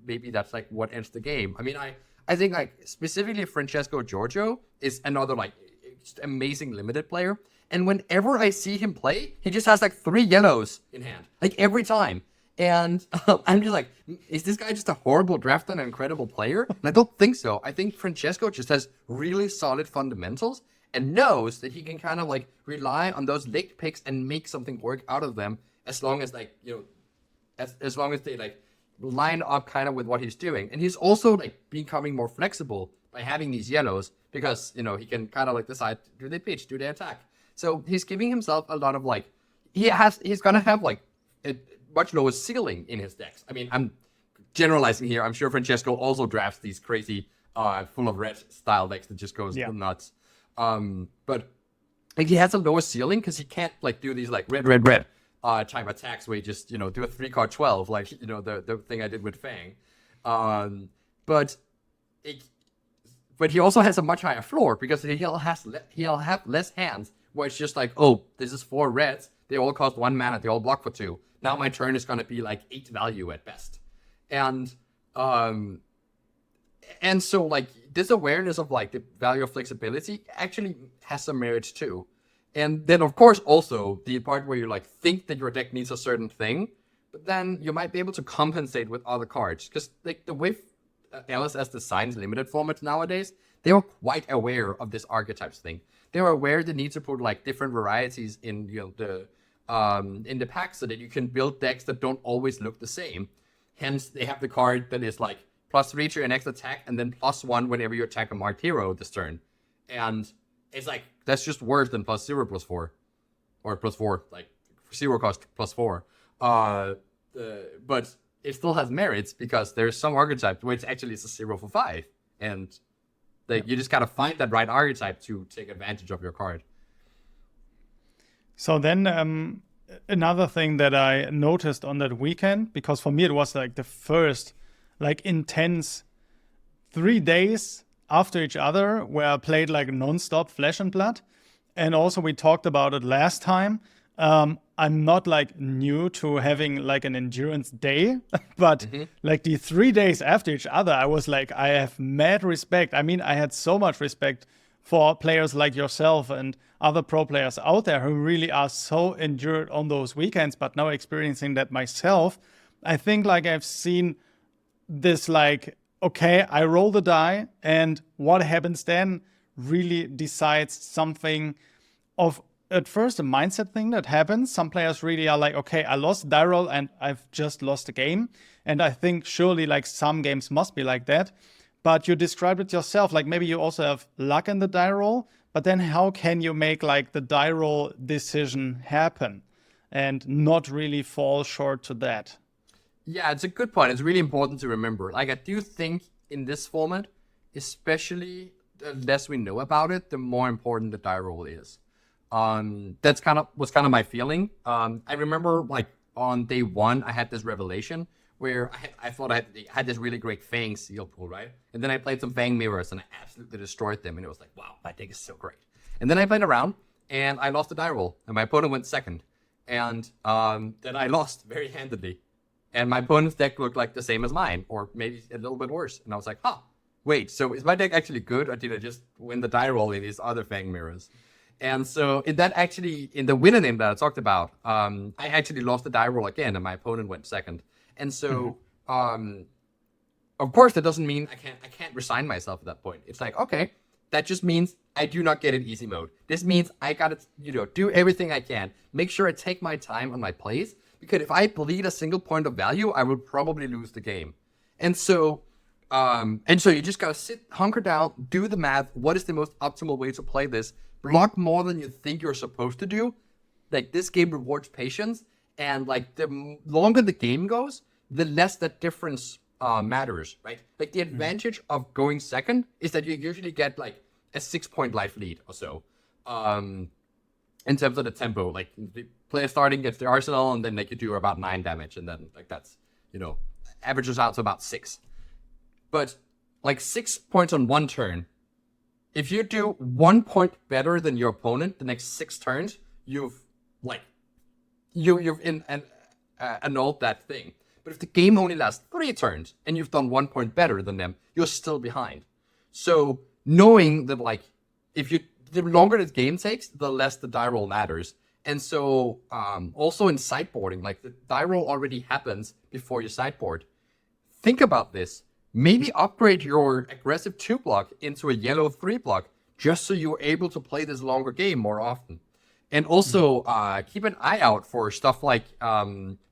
maybe that's like what ends the game. I mean, I think like specifically Francesco Giorgio is another like just amazing limited player. And whenever I see him play, he just has like 3 yellows in hand, like every time. And I'm just like, is this guy just a horrible drafter and an incredible player? And I don't think so. I think Francesco just has really solid fundamentals and knows that he can kind of like rely on those late picks and make something work out of them, as long as like, as long as they like line up kind of with what he's doing. And he's also like becoming more flexible by having these yellows, because, he can kind of like decide, do they pitch, do they attack? So he's giving himself a lot of like, he's gonna have like a much lower ceiling in his decks. I mean, I'm generalizing here. I'm sure Francesco also drafts these crazy full of red style decks that just goes Yeah. nuts. But like he has a lower ceiling because he can't like do these like red type attacks where you just do a 3-card 12 like the thing I did with Fang. But he also has a much higher floor because he'll have less hands where it's just like, oh, this is 4 reds, they all cost 1 mana, they all block for 2. Now my turn is gonna be like 8 value at best. And so like this awareness of like the value of flexibility actually has some merits too. And then of course also the part where you like think that your deck needs a certain thing, but then you might be able to compensate with other cards. Because like the way LSS designs limited formats nowadays, they are quite aware of this archetypes thing. They're aware they need to put like different varieties in the pack so that you can build decks that don't always look the same. Hence, they have the card that is like +3 to your next attack and then +1 whenever you attack a marked hero this turn. And it's like, that's just worse than +0/+4. Or +4, like 0 cost +4. But it still has merits because there's some archetype which actually is a 0 for 5. And like you just gotta find that right archetype to take advantage of your card. So then another thing that I noticed on that weekend, because for me it was like the first like intense 3 days after each other where I played like non-stop Flesh and Blood. And also we talked about it last time. I'm not like new to having like an endurance day, but like the 3 days after each other, I was like, I have mad respect. I mean, I had so much respect for players like yourself and other pro players out there who really are so endured on those weekends, but now experiencing that myself, I think like I've seen this like, okay, I roll the die and what happens then really decides something of at first a mindset thing that happens. Some players really are like, okay, I lost die roll and I've just lost the game. And I think surely like some games must be like that. But you described it yourself, like maybe you also have luck in the die roll, but then how can you make like the die roll decision happen and not really fall short to that? Yeah, it's a good point. It's really important to remember. Like I do think in this format, especially the less we know about it, the more important the die roll is. That's was kind of my feeling. I remember like on day 1, I had this revelation where I thought I had this really great Fang seal pool, right? And then I played some Fang mirrors and I absolutely destroyed them. And it was like, wow, my deck is so great. And then I played around and I lost the die roll and my opponent went second. And then I lost very handedly. And my opponent's deck looked like the same as mine, or maybe a little bit worse. And I was like, huh, wait, so is my deck actually good, or did I just win the die roll in these other Fang mirrors? And so in the winner name that I talked about, I actually lost the die roll again, and my opponent went second. And so, of course, that doesn't mean I can't resign myself at that point. It's like, okay, that just means I do not get in easy mode. This means I gotta, do everything I can. Make sure I take my time on my plays, because if I bleed a single point of value, I will probably lose the game. And so you just gotta hunker down, do the math. What is the most optimal way to play this? Block more than you think you're supposed to do. Like this game rewards patience, and like the longer the game goes, the less that difference matters, right? Like the advantage of going second is that you usually get like a 6-point life lead or so. In terms of the tempo, like the player starting gets the arsenal and then they could do about 9 damage, and then like that's averages out to about 6. But like 6 points on 1 turn, if you do 1 point better than your opponent the next 6 turns, you've annulled that thing. But if the game only lasts 3 turns and you've done 1 point better than them, you're still behind. So knowing that like the longer the game takes, the less the die roll matters. And so also in sideboarding, like the die roll already happens before you sideboard. Think about this. Maybe upgrade your aggressive 2 block into a yellow 3 block just so you're able to play this longer game more often. And also keep an eye out for stuff like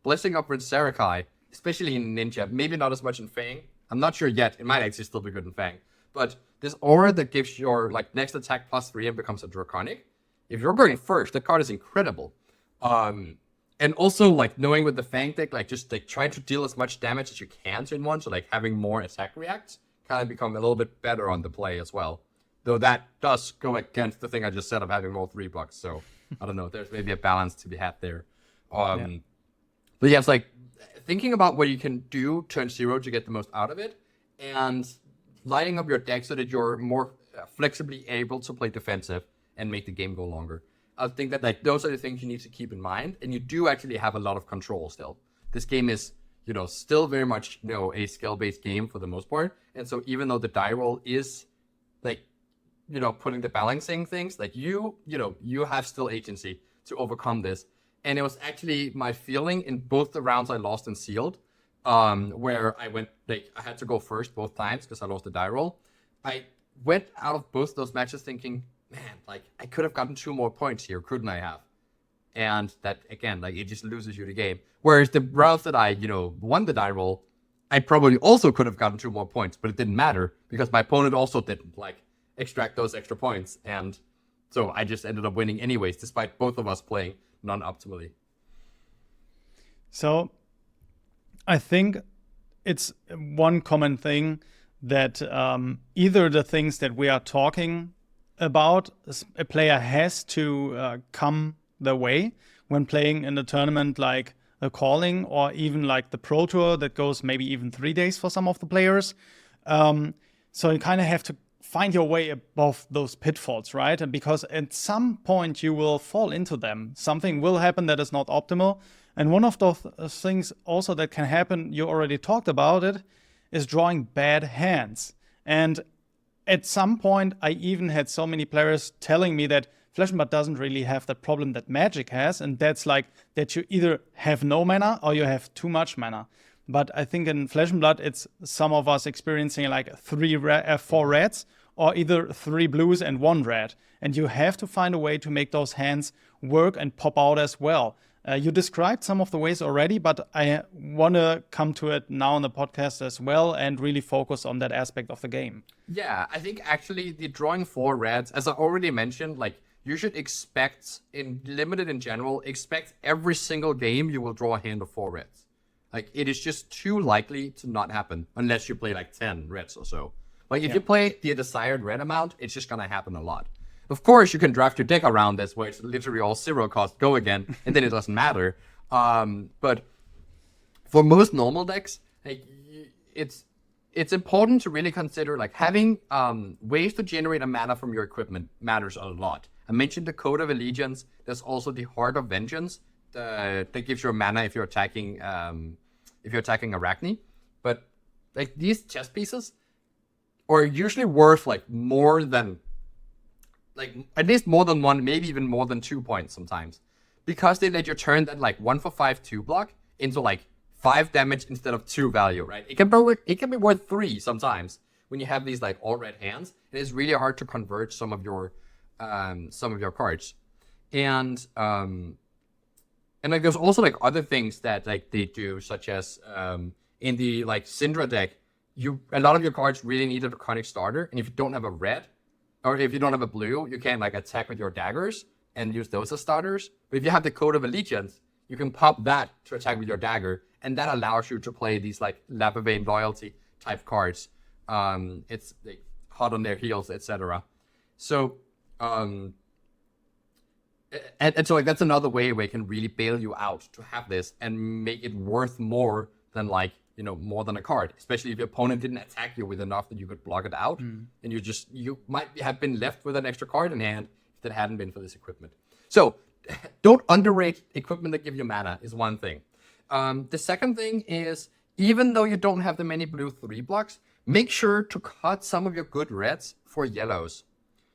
Blessing Upward Serakai, especially in Ninja. Maybe not as much in Fang. I'm not sure yet. It might actually still be good in Fang. But this aura that gives your like next attack +3 and becomes a Draconic. If you're going first, the card is incredible. And also like knowing with the Fang deck, like just like try to deal as much damage as you can to in one. So like having more attack reacts kind of become a little bit better on the play as well. Though that does go against the thing I just said of having more 3 blocks. So I don't know. There's maybe a balance to be had there. But yeah, it's like thinking about what you can do turn 0 to get the most out of it, and lining up your deck so that you're more flexibly able to play defensive and make the game go longer. I think that like those are the things you need to keep in mind, and you do actually have a lot of control still. This game is, still very much, a skill-based game for the most part. And so even though the die roll is like, putting the balancing things, like you have still agency to overcome this. And it was actually my feeling in both the rounds I lost in sealed, where I went, I had to go first both times because I lost the die roll. I went out of both those matches thinking, man, I could have gotten 2 more points here, couldn't I have? And that, again, it just loses you the game. Whereas the rounds that I, won the die roll, I probably also could have gotten 2 more points, but it didn't matter because my opponent also didn't, extract those extra points. And so I just ended up winning anyways, despite both of us playing non-optimally. So I think it's one common thing that either the things that we are talking about, a player has to come their way when playing in a tournament like a Calling, or even like the Pro Tour that goes maybe even 3 days for some of the players. So you kind of have to find your way above those pitfalls, right? And because at some point you will fall into them. Something will happen that is not optimal. And one of those things also that can happen, you already talked about it, is drawing bad hands. And at some point, I even had so many players telling me that Flesh and Blood doesn't really have the problem that Magic has, and that's like that you either have no mana or you have too much mana. But I think in Flesh and Blood, it's some of us experiencing 4 reds, or either 3 blues and 1 red. And you have to find a way to make those hands work and pop out as well. You described some of the ways already, but I want to come to it now on the podcast as well and really focus on that aspect of the game. Yeah, I think actually the drawing 4 reds, as I already mentioned, you should expect, in limited in general, expect every single game you will draw a hand of 4 reds. It is just too likely to not happen unless you play 10 reds or so. If you play the desired red amount, it's just going to happen a lot. Of course, you can draft your deck around this where it's literally all 0 cost, go again, and then it doesn't matter. But for most normal decks, it's important to really consider having ways to generate a mana from your equipment matters a lot. I mentioned the Code of Allegiance. There's also the Heart of Vengeance that gives you a mana if you're attacking Arachne. But these chess pieces are usually worth more than at least more than 1, maybe even more than 2 points sometimes, because they let you turn that 1 for 5 2 block into 5 damage instead of 2 value, right? It can be worth 3 sometimes when you have these all red hands. It is really hard to convert some of your cards, and there's also other things that they do, such as in the Syndra deck, a lot of your cards really need a Draconic starter, and if you don't have a red, or if you don't have a blue, you can attack with your daggers and use those as starters. But if you have the Code of Allegiance, you can pop that to attack with your dagger, and that allows you to play these Lava Vein Loyalty type cards. It's hot on their heels, etc. So and so that's another way where it can really bail you out to have this and make it worth more than more than a card, especially if your opponent didn't attack you with enough that you could block it out, and you might have been left with an extra card in hand if that hadn't been for this equipment. So don't underrate equipment that give you mana is one thing. The second thing is, even though you don't have the many blue 3 blocks, make sure to cut some of your good reds for yellows,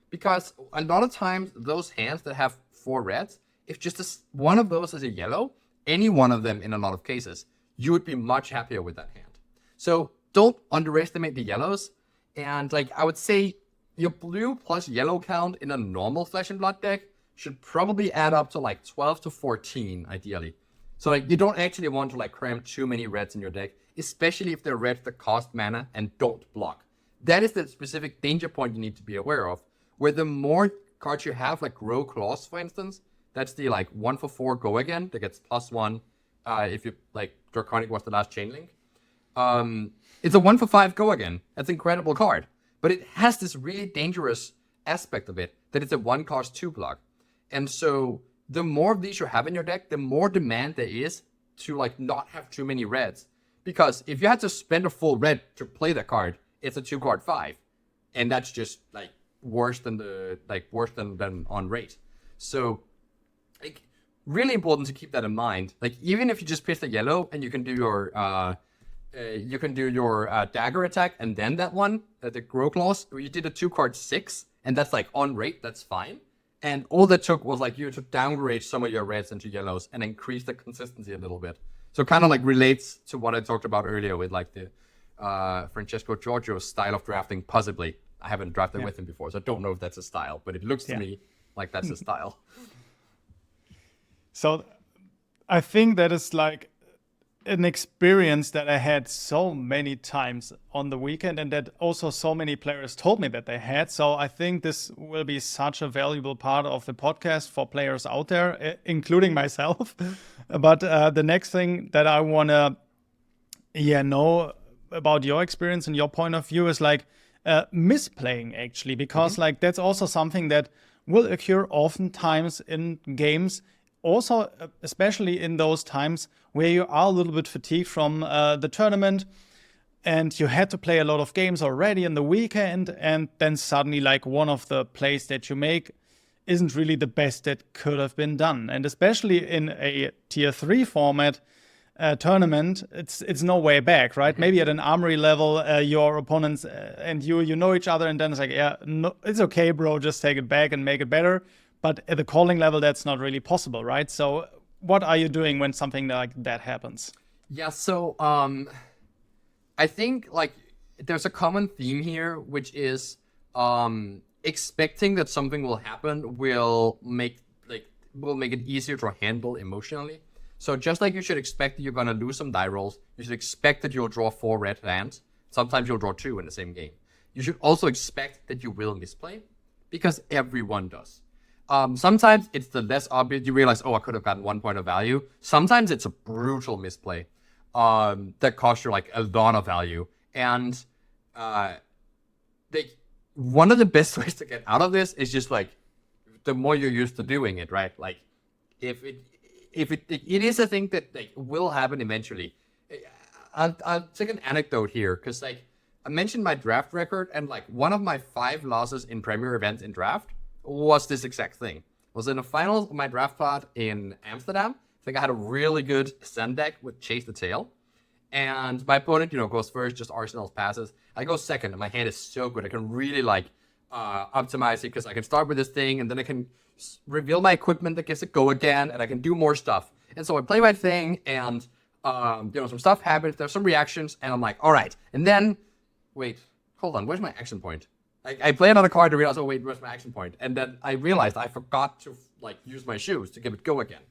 because a lot of times those hands that have 4 reds, if just one of those is a yellow, any one of them in a lot of cases, you would be much happier with that hand. So don't underestimate the yellows. And I would say your blue plus yellow count in a normal Flesh and Blood deck should probably add up to 12 to 14 ideally. So you don't actually want to cram too many reds in your deck, especially if they're reds that cost mana and don't block. That is the specific danger point you need to be aware of, where the more cards you have, Grow Claws, for instance, that's the 1 for 4 go again that gets +1 if you Draconic was the last chain link. It's a 1 for 5 go again. That's an incredible card. But it has this really dangerous aspect of it that it's a 1 cost 2 block. And so the more of these you have in your deck, the more demand there is to like not have too many reds. Because if you had to spend a full red to play that card, it's a 2 card 5. And that's just like worse than than on rate. So like really important to keep that in mind. Like even if you just pitch the yellow and you can do your dagger attack and then that one, the grow claws, where you did a 2 card 6, and that's like on rate, that's fine. And all that took was like you to downgrade some of your reds into yellows and increase the consistency a little bit. So it kind of like relates to what I talked about earlier with like the Francesco Giorgio's style of drafting, possibly. I haven't drafted with him before, so I don't know if that's a style, but it looks to me like that's a style. So I think that is like an experience that I had so many times on the weekend, and that also so many players told me that they had. So I think this will be such a valuable part of the podcast for players out there, including myself. But the next thing that I want to know about your experience and your point of view is like misplaying, actually, because like that's also something that will occur oftentimes in games. Also, especially in those times where you are a little bit fatigued from the tournament and you had to play a lot of games already in the weekend, and then suddenly like one of the plays that you make isn't really the best that could have been done. And especially in a tier 3 format tournament, it's no way back, right? Maybe at an armory level, your opponents and you know each other, and then it's like, yeah, no, it's okay, bro, just take it back and make it better. But at the calling level, that's not really possible, right? So what are you doing when something like that happens? Yeah, so I think like there's a common theme here, which is expecting that something will happen will make it easier to handle emotionally. So just like you should expect that you're gonna lose some die rolls, you should expect that you'll draw 4 red hands. Sometimes you'll draw 2 in the same game. You should also expect that you will misplay, because everyone does. Sometimes it's the less obvious. You realize, oh, I could have gotten 1 point of value. Sometimes it's a brutal misplay that costs you like a lot of value. And one of the best ways to get out of this is just like the more you're used to doing it, right? Like if it is a thing that like will happen eventually. I'll take an anecdote here, because like I mentioned my draft record, and like one of my 5 losses in premier events in draft was this exact thing. Was in the finals of my draft pod in Amsterdam. I think I had a really good send deck with Chase the Tail. And my opponent, goes first, just arsenals passes. I go second, and my hand is so good. I can really like optimize it, because I can start with this thing, and then I can reveal my equipment that gets it go again, and I can do more stuff. And so I play my thing, and some stuff happens. There's some reactions, and I'm like, all right. And then, wait, hold on, where's my action point? I play another card to realize, oh wait, where's my action point? And then I realized I forgot to like use my shoes to give it go again.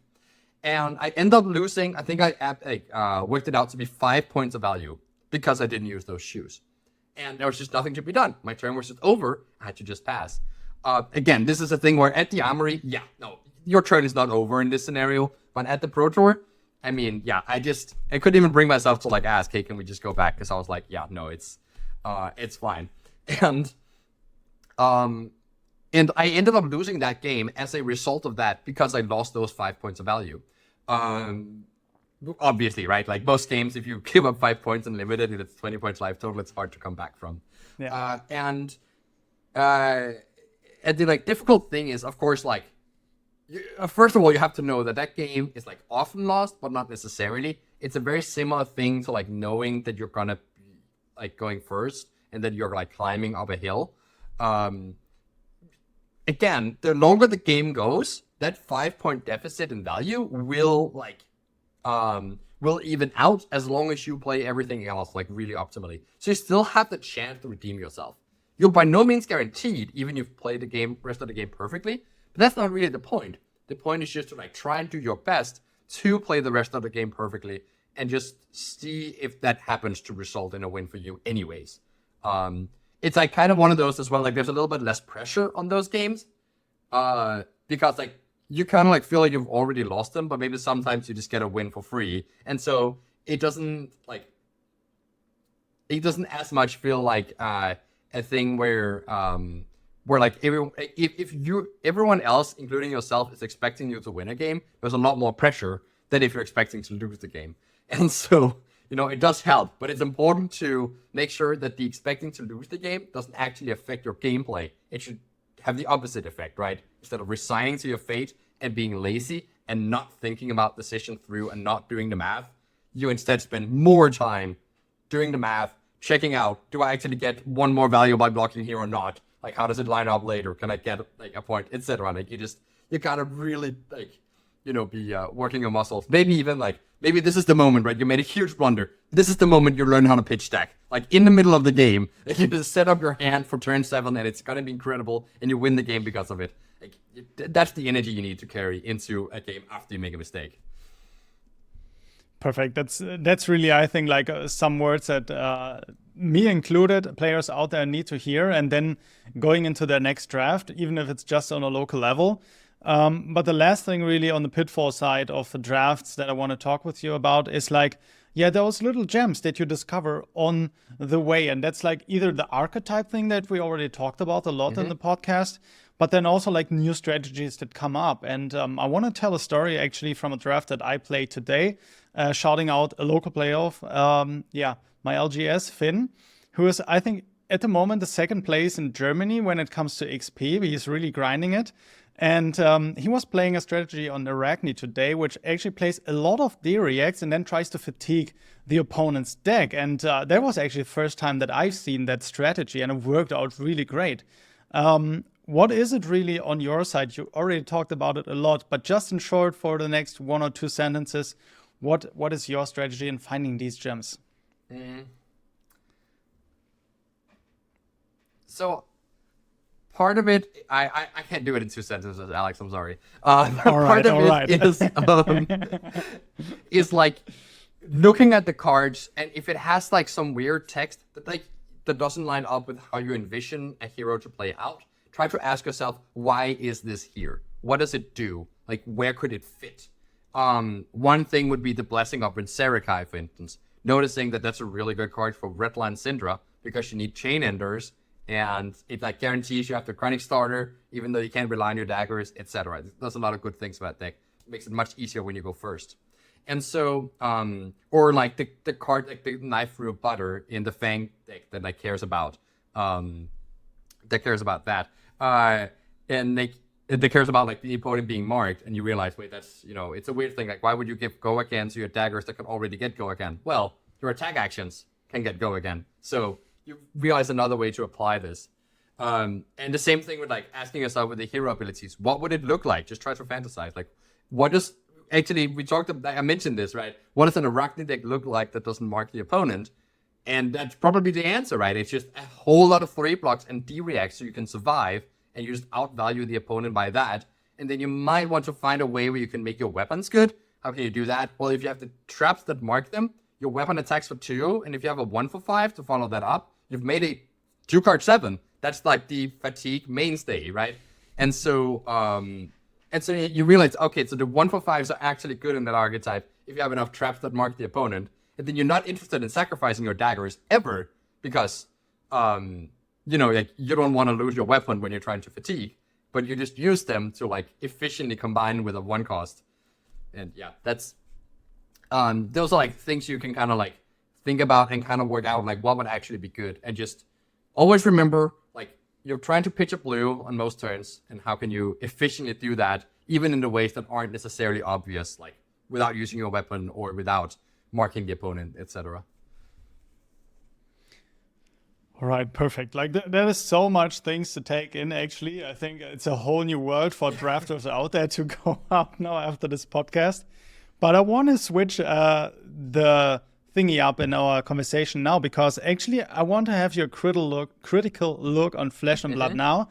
And I end up losing, I think I worked it out to be 5 points of value because I didn't use those shoes. And there was just nothing to be done. My turn was just over. I had to just pass. Again, this is a thing where at the Armory, your turn is not over in this scenario. But at the Pro Tour, I mean, I couldn't even bring myself to like ask, hey, can we just go back? Because I was like, no, it's fine. And I ended up losing that game as a result of that, because I lost those 5 points of value. Obviously, right? Like most games, if you give up 5 points and limited, and it's 20 points life total, it's hard to come back from. Yeah. And the like difficult thing is, of course, like first of all, you have to know that game is like often lost, but not necessarily. It's a very similar thing to like knowing that you're gonna like going first and that you're like climbing up a hill. Again, the longer the game goes, that 5 point deficit in value will even out as long as you play everything else like really optimally. So you still have the chance to redeem yourself. You're by no means guaranteed, even if you play the rest of the game perfectly. But that's not really the point. The point is just to like try and do your best to play the rest of the game perfectly, and just see if that happens to result in a win for you anyways. It's like kind of one of those as well, like there's a little bit less pressure on those games, because like you kind of like feel like you've already lost them, but maybe sometimes you just get a win for free. And so it doesn't like, it doesn't as much feel like a thing where like everyone else, including yourself, is expecting you to win a game. There's a lot more pressure than if you're expecting to lose the game. And so, it does help, but it's important to make sure that the expecting to lose the game doesn't actually affect your gameplay. It should have the opposite effect, right? Instead of resigning to your fate and being lazy and not thinking about the decision through and not doing the math, you instead spend more time doing the math, checking out, do I actually get one more value by blocking here or not? Like, how does it line up later? Can I get like a point, etc.? Like, you gotta really be working your muscles. Maybe this is the moment, right? You made a huge blunder. This is the moment you learn how to pitch stack. Like, in the middle of the game, you just set up your hand for turn 7 and it's gonna be incredible and you win the game because of it. Like, that's the energy you need to carry into a game after you make a mistake. Perfect. That's really, I think, like some words that me included, players out there need to hear, and then going into their next draft, even if it's just on a local level. But the last thing really on the pitfall side of the drafts that I want to talk with you about is like, those little gems that you discover on the way. And that's like either the archetype thing that we already talked about a lot in the podcast, but then also like new strategies that come up. And I want to tell a story actually from a draft that I played today, shouting out a local playoff. My LGS, Finn, who is, I think, at the moment, the second place in Germany when it comes to XP. He's really grinding it. And he was playing a strategy on Arachne today, which actually plays a lot of D-reacts and then tries to fatigue the opponent's deck. And that was actually the first time that I've seen that strategy, and it worked out really great. What is it really on your side? You already talked about it a lot, but just in short, for the next 1 or 2 sentences, what is your strategy in finding these gems? So part of it, I can't do it in 2 sentences, Alex. I'm sorry. Is like looking at the cards, and if it has like some weird text that doesn't line up with how you envision a hero to play out, try to ask yourself, why is this here? What does it do? Like, where could it fit? One thing would be the Blessing of Rinserikai, for instance. Noticing that that's a really good card for Redline Syndra because you need Chain Enders, and it like guarantees you have the Chronic Starter, even though you can't rely on your daggers, etc. There's a lot of good things about that deck. It makes it much easier when you go first. And so, or like the card, like the Knife Through Butter in the Fang deck that like cares about, that cares about like the opponent being marked, and you realize, wait, that's, it's a weird thing. Like, why would you give go again to your daggers that can already get go again? Well, your attack actions can get go again. So you realize another way to apply this. And the same thing with like asking yourself with the hero abilities, what would it look like? Just try to fantasize. Like, what does, actually, I mentioned this, right? What does an Arachne deck look like that doesn't mark the opponent? And that's probably the answer, right? It's just a whole lot of 3 blocks and D-reacts so you can survive, and you just outvalue the opponent by that. And then you might want to find a way where you can make your weapons good. How can you do that? Well, if you have the traps that mark them, your weapon attacks for 2, and if you have a 1 for 5 to follow that up, you've made a 2-card 7. That's like the fatigue mainstay, right? And so you realize, okay, so the 1 for 5s are actually good in that archetype if you have enough traps that mark the opponent. And then you're not interested in sacrificing your daggers ever because, like you don't want to lose your weapon when you're trying to fatigue, but you just use them to like efficiently combine with a 1 cost. And yeah, that's, those are like things you can kind of like think about and kind of work out like what would actually be good. And just always remember, like, you're trying to pitch a blue on most turns, and how can you efficiently do that, even in the ways that aren't necessarily obvious, like without using your weapon or without marking the opponent, etc. All right, perfect. Like there is so much things to take in. Actually, I think it's a whole new world for drafters out there to go out now after this podcast. But I want to switch the thingy up in our conversation now, because actually I want to have your critical look on Flesh and Blood now,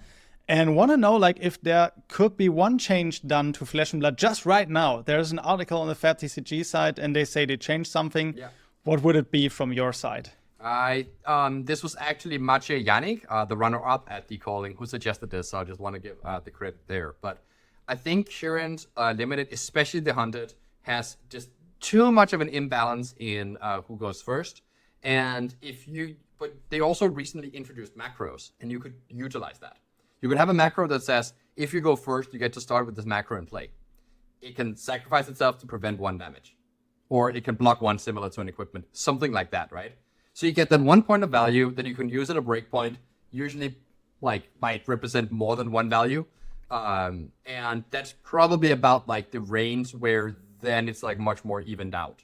and want to know like if there could be one change done to Flesh and Blood just right now. There's an article on the FAB TCG site, and they say they changed something. Yeah. What would it be from your side? This was actually Maciej Janik, the runner-up at the Calling, who suggested this, so I just want to give the credit there. But I think current Limited, especially the Hunted, has just too much of an imbalance in who goes first. But they also recently introduced macros, and you could utilize that. You could have a macro that says, if you go first, you get to start with this macro and play. It can sacrifice itself to prevent 1 damage. Or it can block 1 similar to an equipment. Something like that, right? So you get that 1 point of value that you can use at a breakpoint, usually like might represent more than 1 value. And that's probably about like the range where then it's like much more evened out.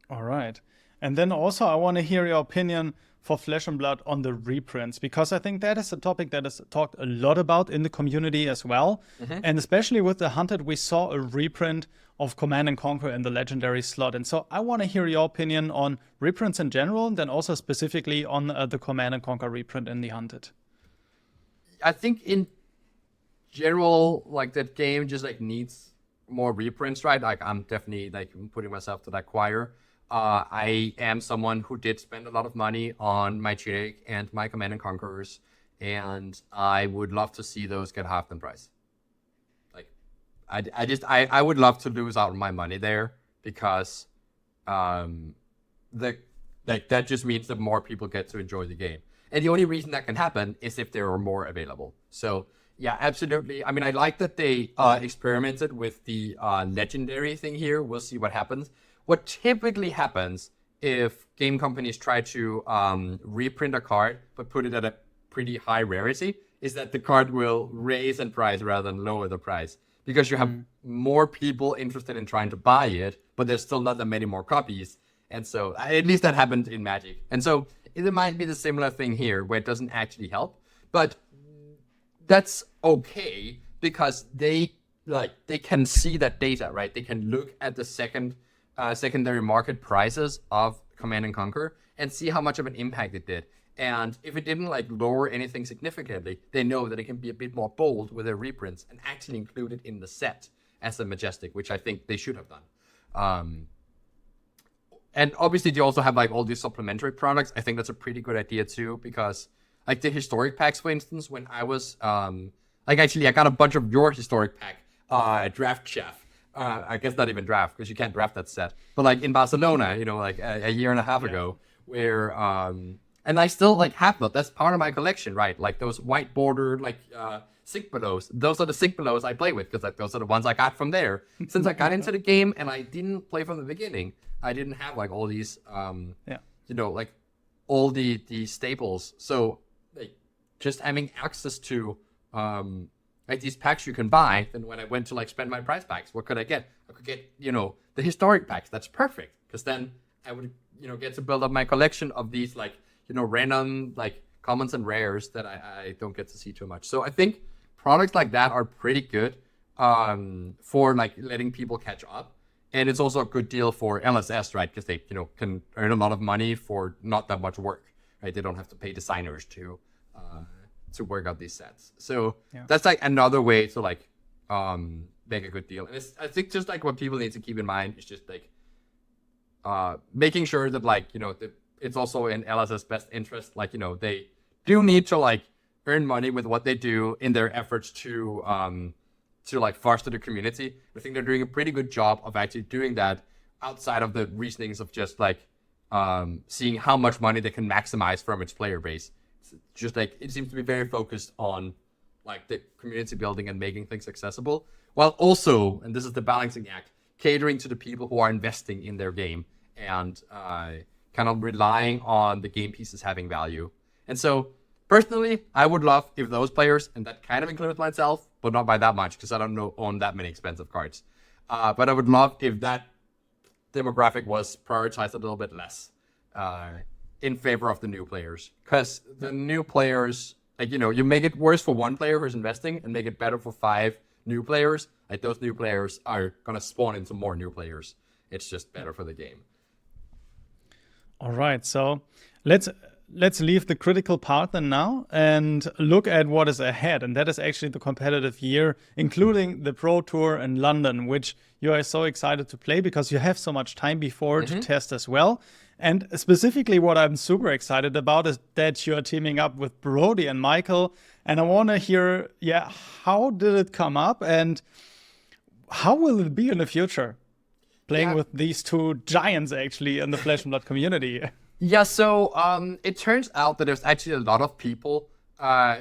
All right. And then also I want to hear your opinion for Flesh and Blood on the reprints, because I think that is a topic that is talked a lot about in the community as well. And especially with the Hunted, we saw a reprint of Command and Conquer in the legendary slot. And so I want to hear your opinion on reprints in general, and then also specifically on the Command and Conquer reprint in the Hunted. I think in general, like that game just like needs more reprints, right? Like I'm definitely like putting myself to that choir. I am someone who did spend a lot of money on my Tunic and my Command and Conquerors, and I would love to see those get half the price. Like, I would love to lose out on my money there, because that just means that more people get to enjoy the game. And the only reason that can happen is if there are more available. So yeah, absolutely. I mean, I like that they experimented with the legendary thing here. We'll see what happens. What typically happens if game companies try to reprint a card but put it at a pretty high rarity is that the card will raise in price rather than lower the price, because you have more people interested in trying to buy it, but there's still not that many more copies. And so at least that happened in Magic. And so it might be the similar thing here where it doesn't actually help, but that's okay because they can see that data, right? They can look at the secondary market prices of Command and Conquer and see how much of an impact it did. And if it didn't like lower anything significantly, they know that it can be a bit more bold with their reprints and actually include it in the set as a Majestic, which I think they should have done. And obviously they also have like all these supplementary products. I think that's a pretty good idea too, because like the historic packs, for instance, when I was I got a bunch of your historic pack draft chef. I guess not even draft, because you can't draft that set. But like in Barcelona, like a year and a half ago, where and I still like have that. That's part of my collection, right? Like those white bordered like Sync Belows. Those are the Sync Belows I play with, because like those are the ones I got from there. Since I got into the game and I didn't play from the beginning, I didn't have like all these like all the staples. So like just having access to like these packs you can buy, then when I went to like spend my prize packs, what could I get? I could get, the historic packs. That's perfect, because then I would, get to build up my collection of these like, random like commons and rares that I don't get to see too much. So I think products like that are pretty good for like letting people catch up. And it's also a good deal for LSS, right? Because they, can earn a lot of money for not that much work, right? They don't have to pay designers to work out these sets. So that's like another way to like make a good deal. And I think just like what people need to keep in mind is just like making sure that like, it's also in LSS best interest. Like, they do need to like earn money with what they do in their efforts to like foster the community. I think they're doing a pretty good job of actually doing that outside of the reasonings of just like seeing how much money they can maximize from its player base. It's just like it seems to be very focused on like the community building and making things accessible, while also, and this is the balancing act, catering to the people who are investing in their game and kind of relying on the game pieces having value. And so personally, I would love if those players, and that kind of includes myself, but not by that much because I don't own that many expensive cards. But I would love if that demographic was prioritized a little bit less in favor of the new players. Because the new players, like, you make it worse for one player who's investing and make it better for 5 new players. Like those new players are going to spawn into more new players. It's just better for the game. All right, so let's leave the critical part then now and look at what is ahead. And that is actually the competitive year, including the Pro Tour in London, which you are so excited to play because you have so much time before to test as well. And specifically what I'm super excited about is that you're teaming up with Brody and Michael. And I want to hear, how did it come up and how will it be in the future? playing Yeah. with these two giants actually in the Flesh and Blood community? Yeah, so it turns out that there's actually a lot of people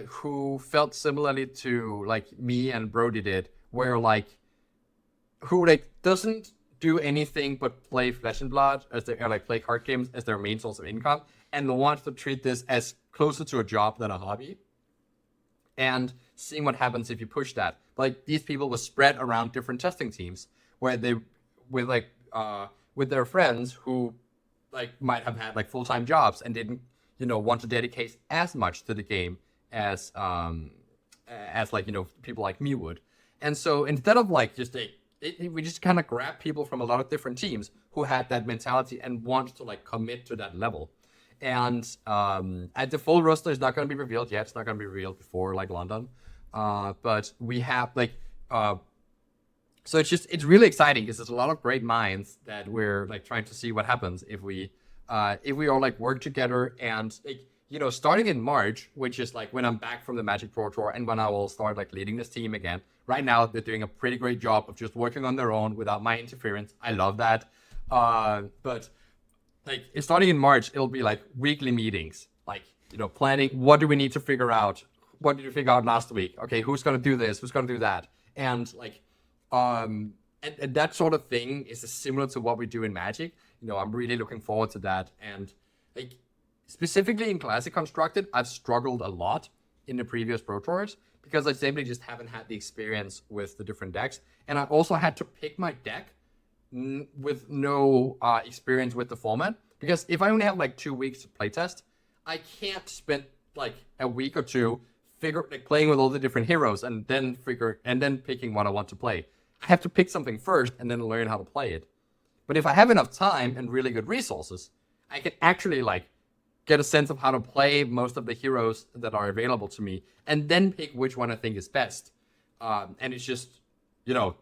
who felt similarly to like me and Brody did, where like who like doesn't do anything but play Flesh and Blood as they or like play card games as their main source of income, and wants to treat this as closer to a job than a hobby, and seeing what happens if you push that. Like these people were spread around different testing teams where they with their friends who like might have had like full-time jobs and didn't want to dedicate as much to the game as like people like me would. And so instead of like we just kind of grab people from a lot of different teams who had that mentality and want to like commit to that level. And at the full roster is not going to be revealed yet. It's not going to be revealed before like London, but we have like so it's really exciting because there's a lot of great minds that we're like trying to see what happens if we all like work together. And like starting in March, which is like when I'm back from the Magic Pro Tour and when I will start like leading this team again. Right now they're doing a pretty great job of just working on their own without my interference. I love that. But like starting in March, it'll be like weekly meetings, like planning what do we need to figure out, what did you figure out last week, okay, who's going to do this, who's going to do that, and like and that sort of thing is similar to what we do in Magic. I'm really looking forward to that. And like specifically in Classic Constructed, I've struggled a lot in the previous Pro Tours because I simply just haven't had the experience with the different decks, and I also had to pick my deck with no experience with the format, because if I only have like 2 weeks to playtest, I can't spend like a week or two playing with all the different heroes and then picking what I want to play. I have to pick something first and then learn how to play it. But if I have enough time and really good resources, I can actually like get a sense of how to play most of the heroes that are available to me and then pick which one I think is best. And it's just, and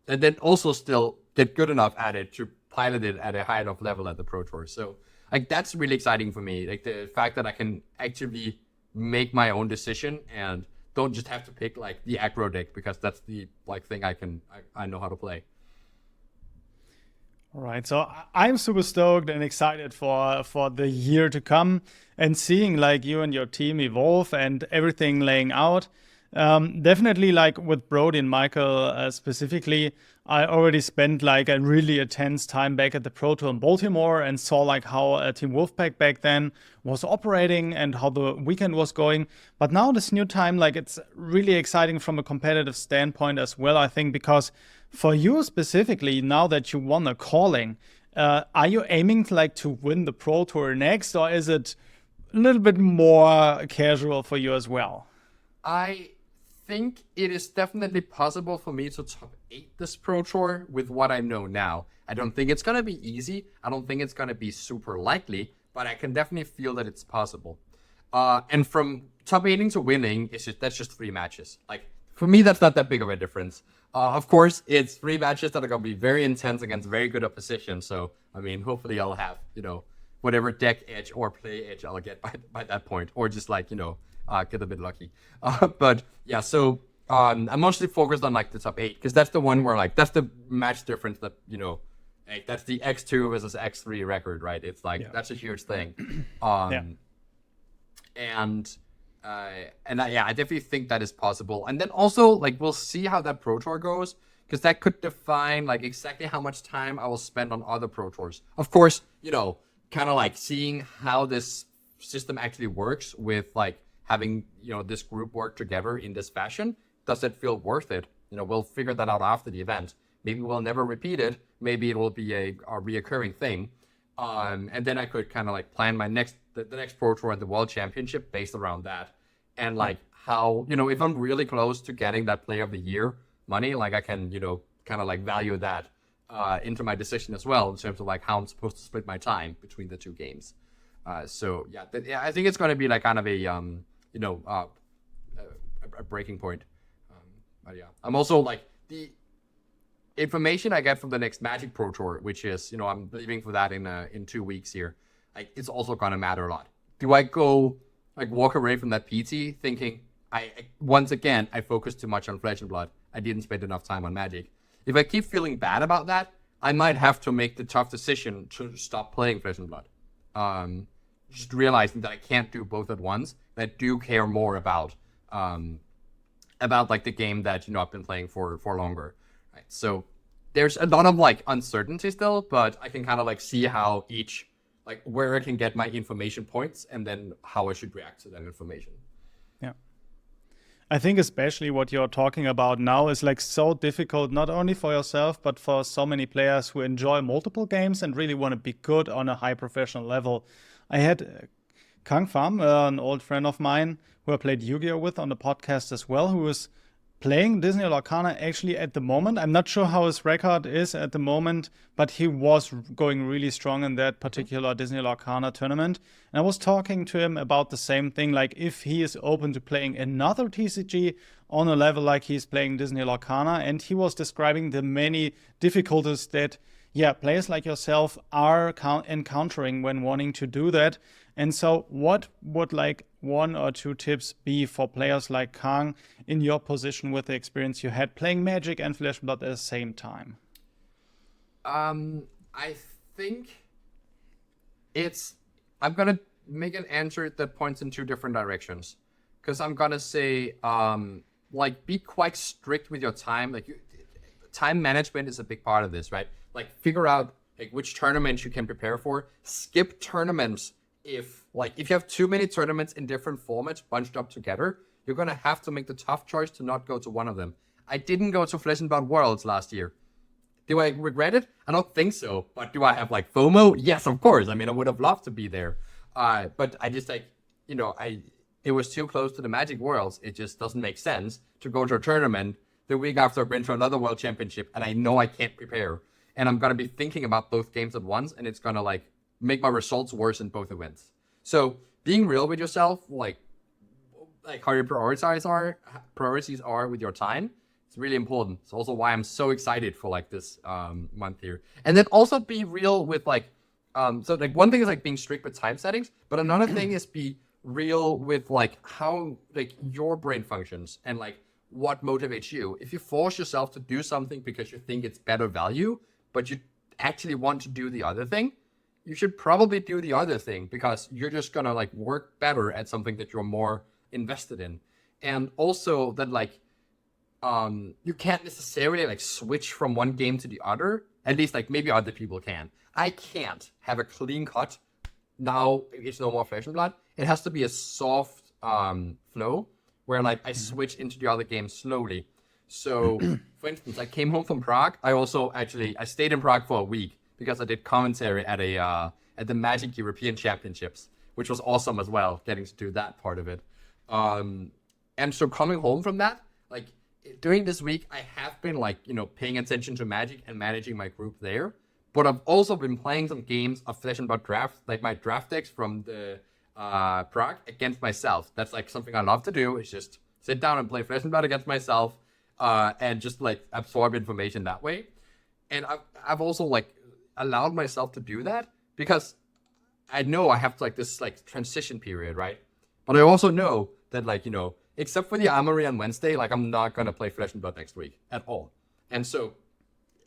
then also still get good enough at it to pilot it at a high enough level at the Pro Tour. So like that's really exciting for me. Like the fact that I can actually make my own decision and don't just have to pick like the aggro deck because that's the like thing I know how to play. All right, so I'm super stoked and excited for the year to come and seeing like you and your team evolve and everything laying out. Definitely like with Brody and Michael specifically, I already spent like a really intense time back at the Pro Tour in Baltimore and saw like how Team Wolfpack back then was operating and how the weekend was going. But now this new time, like it's really exciting from a competitive standpoint as well, I think, because for you specifically, now that you won a calling, are you aiming to win the Pro Tour next, or is it a little bit more casual for you as well? I think it is definitely possible for me to top 8 this Pro Tour with what I know now. I don't think it's going to be easy. I don't think it's going to be super likely, but I can definitely feel that it's possible. And from top 8ing to winning, that's just 3 matches. Like, for me, that's not that big of a difference. Of course, it's 3 matches that are going to be very intense against very good opposition. So, I mean, hopefully I'll have, whatever deck edge or play edge I'll get by that point. Or just like, get a bit lucky. But yeah, so I'm mostly focused on like the top 8 because that's the one where like, that's the match difference that, like, that's the X2 versus X3 record, right? It's like, that's a huge thing. And I definitely think that is possible. And then also, like, we'll see how that Pro Tour goes, because that could define, like, exactly how much time I will spend on other Pro Tours. Of course, kind of like seeing how this system actually works with, like, having, this group work together in this fashion. Does it feel worth it? We'll figure that out after the event. Maybe we'll never repeat it. Maybe it will be a reoccurring thing. And then I could kind of like plan my the next Pro Tour at the World Championship based around that. And like how, if I'm really close to getting that Player of the Year money, like I can, kind of like value that into my decision as well in terms of like how I'm supposed to split my time between the 2 games. So yeah, I think it's going to be like kind of a, a breaking point. But yeah, I'm also like the information I get from the next Magic Pro Tour, which is, I'm leaving for that in 2 weeks here. Like, it's also gonna matter a lot. Do I go like walk away from that PT thinking once again I focused too much on Flesh and Blood? I didn't spend enough time on Magic. If I keep feeling bad about that, I might have to make the tough decision to stop playing Flesh and Blood. Just realizing that I can't do both at once. I do care more about like the game that I've been playing for longer. Right? So there's a lot of like uncertainty still, but I can kind of like see how each like where I can get my information points and then how I should react to that information. Yeah. I think especially what you're talking about now is like so difficult, not only for yourself, but for so many players who enjoy multiple games and really want to be good on a high professional level. I had Kang Pham, an old friend of mine who I played Yu-Gi-Oh! With on the podcast as well, who is playing Disney Arcana actually at the moment. I'm not sure how his record is at the moment, but he was going really strong in that particular Disney Arcana tournament. And I was talking to him about the same thing, like if he is open to playing another TCG on a level like he's playing Disney Arcana. And he was describing the many difficulties that players like yourself are encountering when wanting to do that. And so what would like 1 or 2 tips be for players like Kang in your position with the experience you had playing Magic and Flesh and Blood at the same time? I think I'm going to make an answer that points in 2 different directions. Because I'm going to say, like, be quite strict with your time. Like, time management is a big part of this, right? Like, figure out like which tournaments you can prepare for. Skip tournaments if you have too many tournaments in different formats bunched up together. You're gonna have to make the tough choice to not go to one of them. I didn't go to Flesh and Blood Worlds last year. Do I regret it? I don't think so. But do I have like FOMO? Yes, of course. I mean, I would have loved to be there. But I just like it was too close to the Magic Worlds. It just doesn't make sense to go to a tournament the week after I've been to another World Championship, and I know I can't prepare. And I'm going to be thinking about both games at once, and it's going to like make my results worse in both events. So being real with yourself, like how your priorities are with your time, it's really important. It's also why I'm so excited for like this month here. And then also be real with like, so like one thing is like being strict with time settings, but another thing is be real with like how like your brain functions and like what motivates you. If you force yourself to do something because you think it's better value, but you actually want to do the other thing, you should probably do the other thing because you're just gonna like work better at something that you're more invested in. And also that like you can't necessarily like switch from one game to the other. At least like maybe other people can. I can't have a clean cut. Now it's no more Flesh and Blood. It has to be a soft flow where like I switch into the other game slowly. So for instance, I came home from Prague. I stayed in Prague for a week because I did commentary at the Magic European Championships, which was awesome as well, getting to do that part of it. And so coming home from that, like during this week, I have been like, paying attention to Magic and managing my group there. But I've also been playing some games of Flesh and Blood draft, like my draft decks from the Prague against myself. That's like something I love to do, is just sit down and play Flesh and Blood against myself and just like absorb information that way. And I've also like allowed myself to do that because I know I have like this like transition period, right? But I also know that like, except for the Armory on Wednesday, like I'm not going to play Flesh and Blood next week at all. And so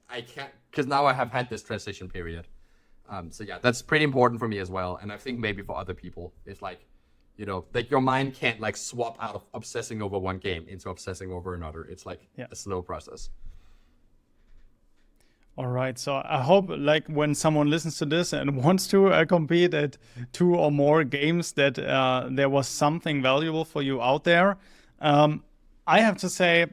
I can't, because now I have had this transition period. So yeah, that's pretty important for me as well. And I think maybe for other people, it's like, like your mind can't like swap out of obsessing over one game into obsessing over another. It's like a slow process. All right. So I hope like when someone listens to this and wants to compete at 2 or more games that there was something valuable for you out there. I have to say,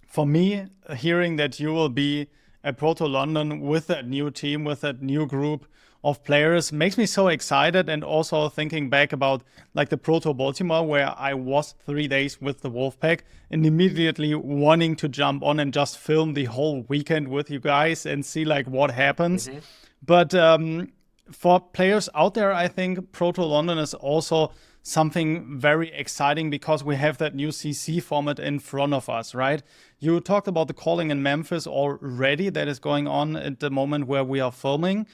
for me, hearing that you will be at Proto London with that new team, with that new group of players makes me so excited. And also thinking back about like the Proto Baltimore, where I was 3 days with the Wolfpack and immediately wanting to jump on and just film the whole weekend with you guys and see like what happens. Mm-hmm. But for players out there, I think Proto London is also something very exciting because we have that new CC format in front of us, right? You talked about the Calling in Memphis already that is going on at the moment where we are filming.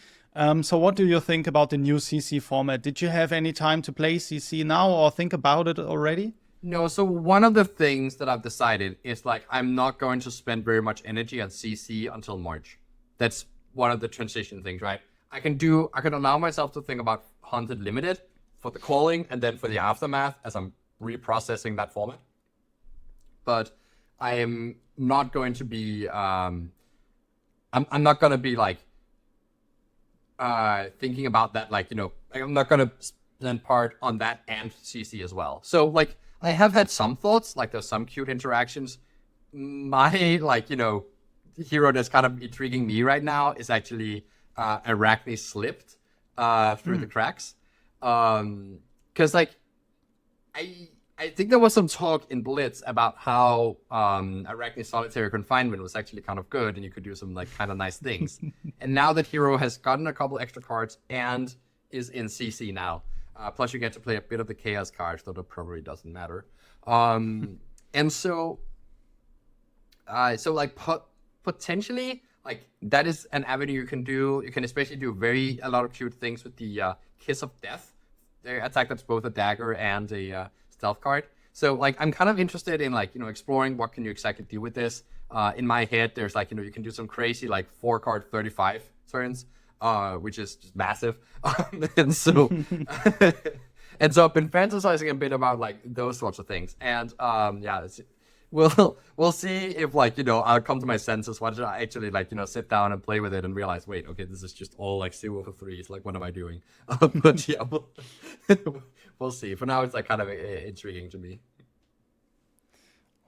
So what do you think about the new CC format? Did you have any time to play CC now or think about it already? No, so one of the things that I've decided is like I'm not going to spend very much energy on CC until March. That's one of the transition things, right? I can allow myself to think about Hunted Limited for the calling and then for the aftermath as I'm reprocessing that format. But I am not going to be I'm not gonna be like thinking about that, like, I'm not gonna spend part on that and CC as well. So like I have had some thoughts, like there's some cute interactions. My like, hero that's kind of intriguing me right now is actually Arachne slipped through the cracks. Cause like I think there was some talk in Blitz about how Arachne Solitary Confinement was actually kind of good and you could do some like kind of nice things. And now that hero has gotten a couple extra cards and is in CC now. Plus you get to play a bit of the Chaos cards, though that probably doesn't matter. And so like potentially like that is an avenue you can do. You can especially do a lot of cute things with the Kiss of Death. The attack that's both a dagger and a stealth card. So like I'm kind of interested in like, exploring what can you exactly do with this. In my head, there's like, you can do some crazy like 4-card 35 turns, which is just massive. and so I've been fantasizing a bit about like those sorts of things. And we'll see if like, I'll come to my senses once I actually like, sit down and play with it and realize, wait, okay, this is just all like 0 for 3s. Like, what am I doing? But yeah, we'll see. For now, it's like kind of intriguing to me.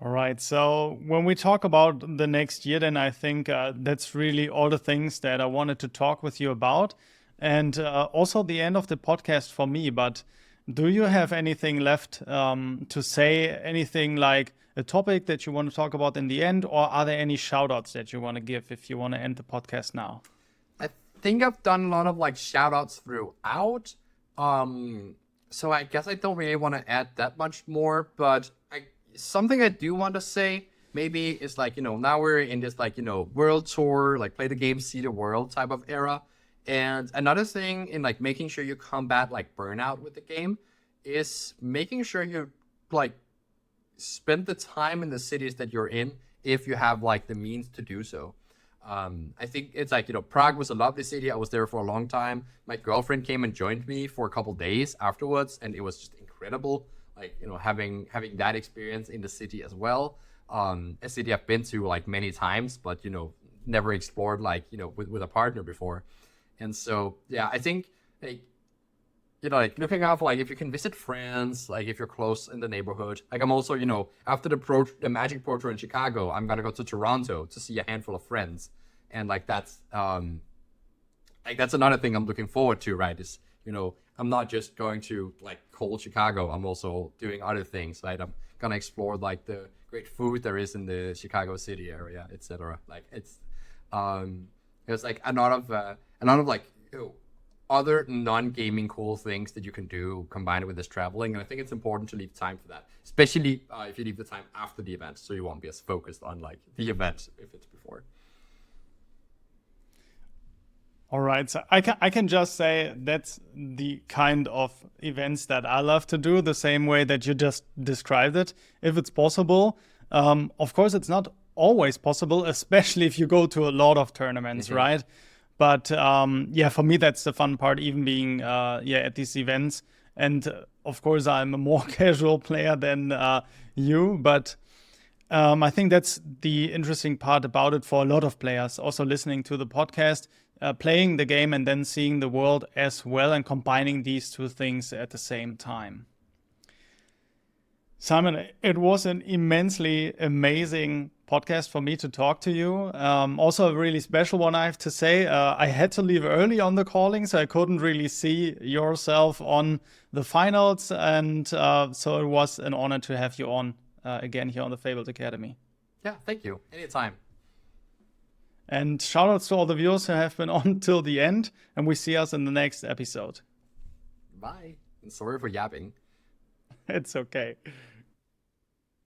All right. So when we talk about the next year, then I think that's really all the things that I wanted to talk with you about. And also the end of the podcast for me. But do you have anything left to say? Anything like a topic that you want to talk about in the end? Or are there any shout outs that you want to give if you want to end the podcast now? I think I've done a lot of like shout outs throughout. So I guess I don't really want to add that much more, but something I do want to say maybe is like, now we're in this like, world tour, like play the game, see the world type of era. And another thing in like making sure you combat like burnout with the game is making sure you like spend the time in the cities that you're in if you have like the means to do so. I think it's like, Prague was a lovely city. I was there for a long time. My girlfriend came and joined me for a couple days afterwards, and it was just incredible. Like, having that experience in the city as well. A city I've been to like many times, but, never explored like, with a partner before. And so, yeah, I think like, like looking out for like if you can visit friends, like if you're close in the neighborhood. Like I'm also, after the Magic Pro Tour in Chicago, I'm gonna go to Toronto to see a handful of friends, and like that's another thing I'm looking forward to, right? Is I'm not just going to like cold Chicago. I'm also doing other things, right? I'm gonna explore like the great food there is in the Chicago city area, etc. Like it's there's like a lot of like other non-gaming cool things that you can do combined with this traveling, and I think it's important to leave time for that, especially if you leave the time after the event, so you won't be as focused on like the event if it's before. All right, so I can just say that's the kind of events that I love to do, the same way that you just described it, if it's possible. Of course, it's not always possible, especially if you go to a lot of tournaments, right? But for me, that's the fun part, even being at these events. And of course, I'm a more casual player than you, but I think that's the interesting part about it for a lot of players. Also listening to the podcast, playing the game, and then seeing the world as well, and combining these two things at the same time. Simon, it was an immensely amazing podcast for me to talk to you. Also a really special one, I have to say. I had to leave early on the calling, so I couldn't really see yourself on the finals. And so it was an honor to have you on again here on the Fabled Academy. Yeah, thank you. Anytime. And shout outs to all the viewers who have been on till the end. And we see us in the next episode. Bye. And sorry for yapping. It's okay.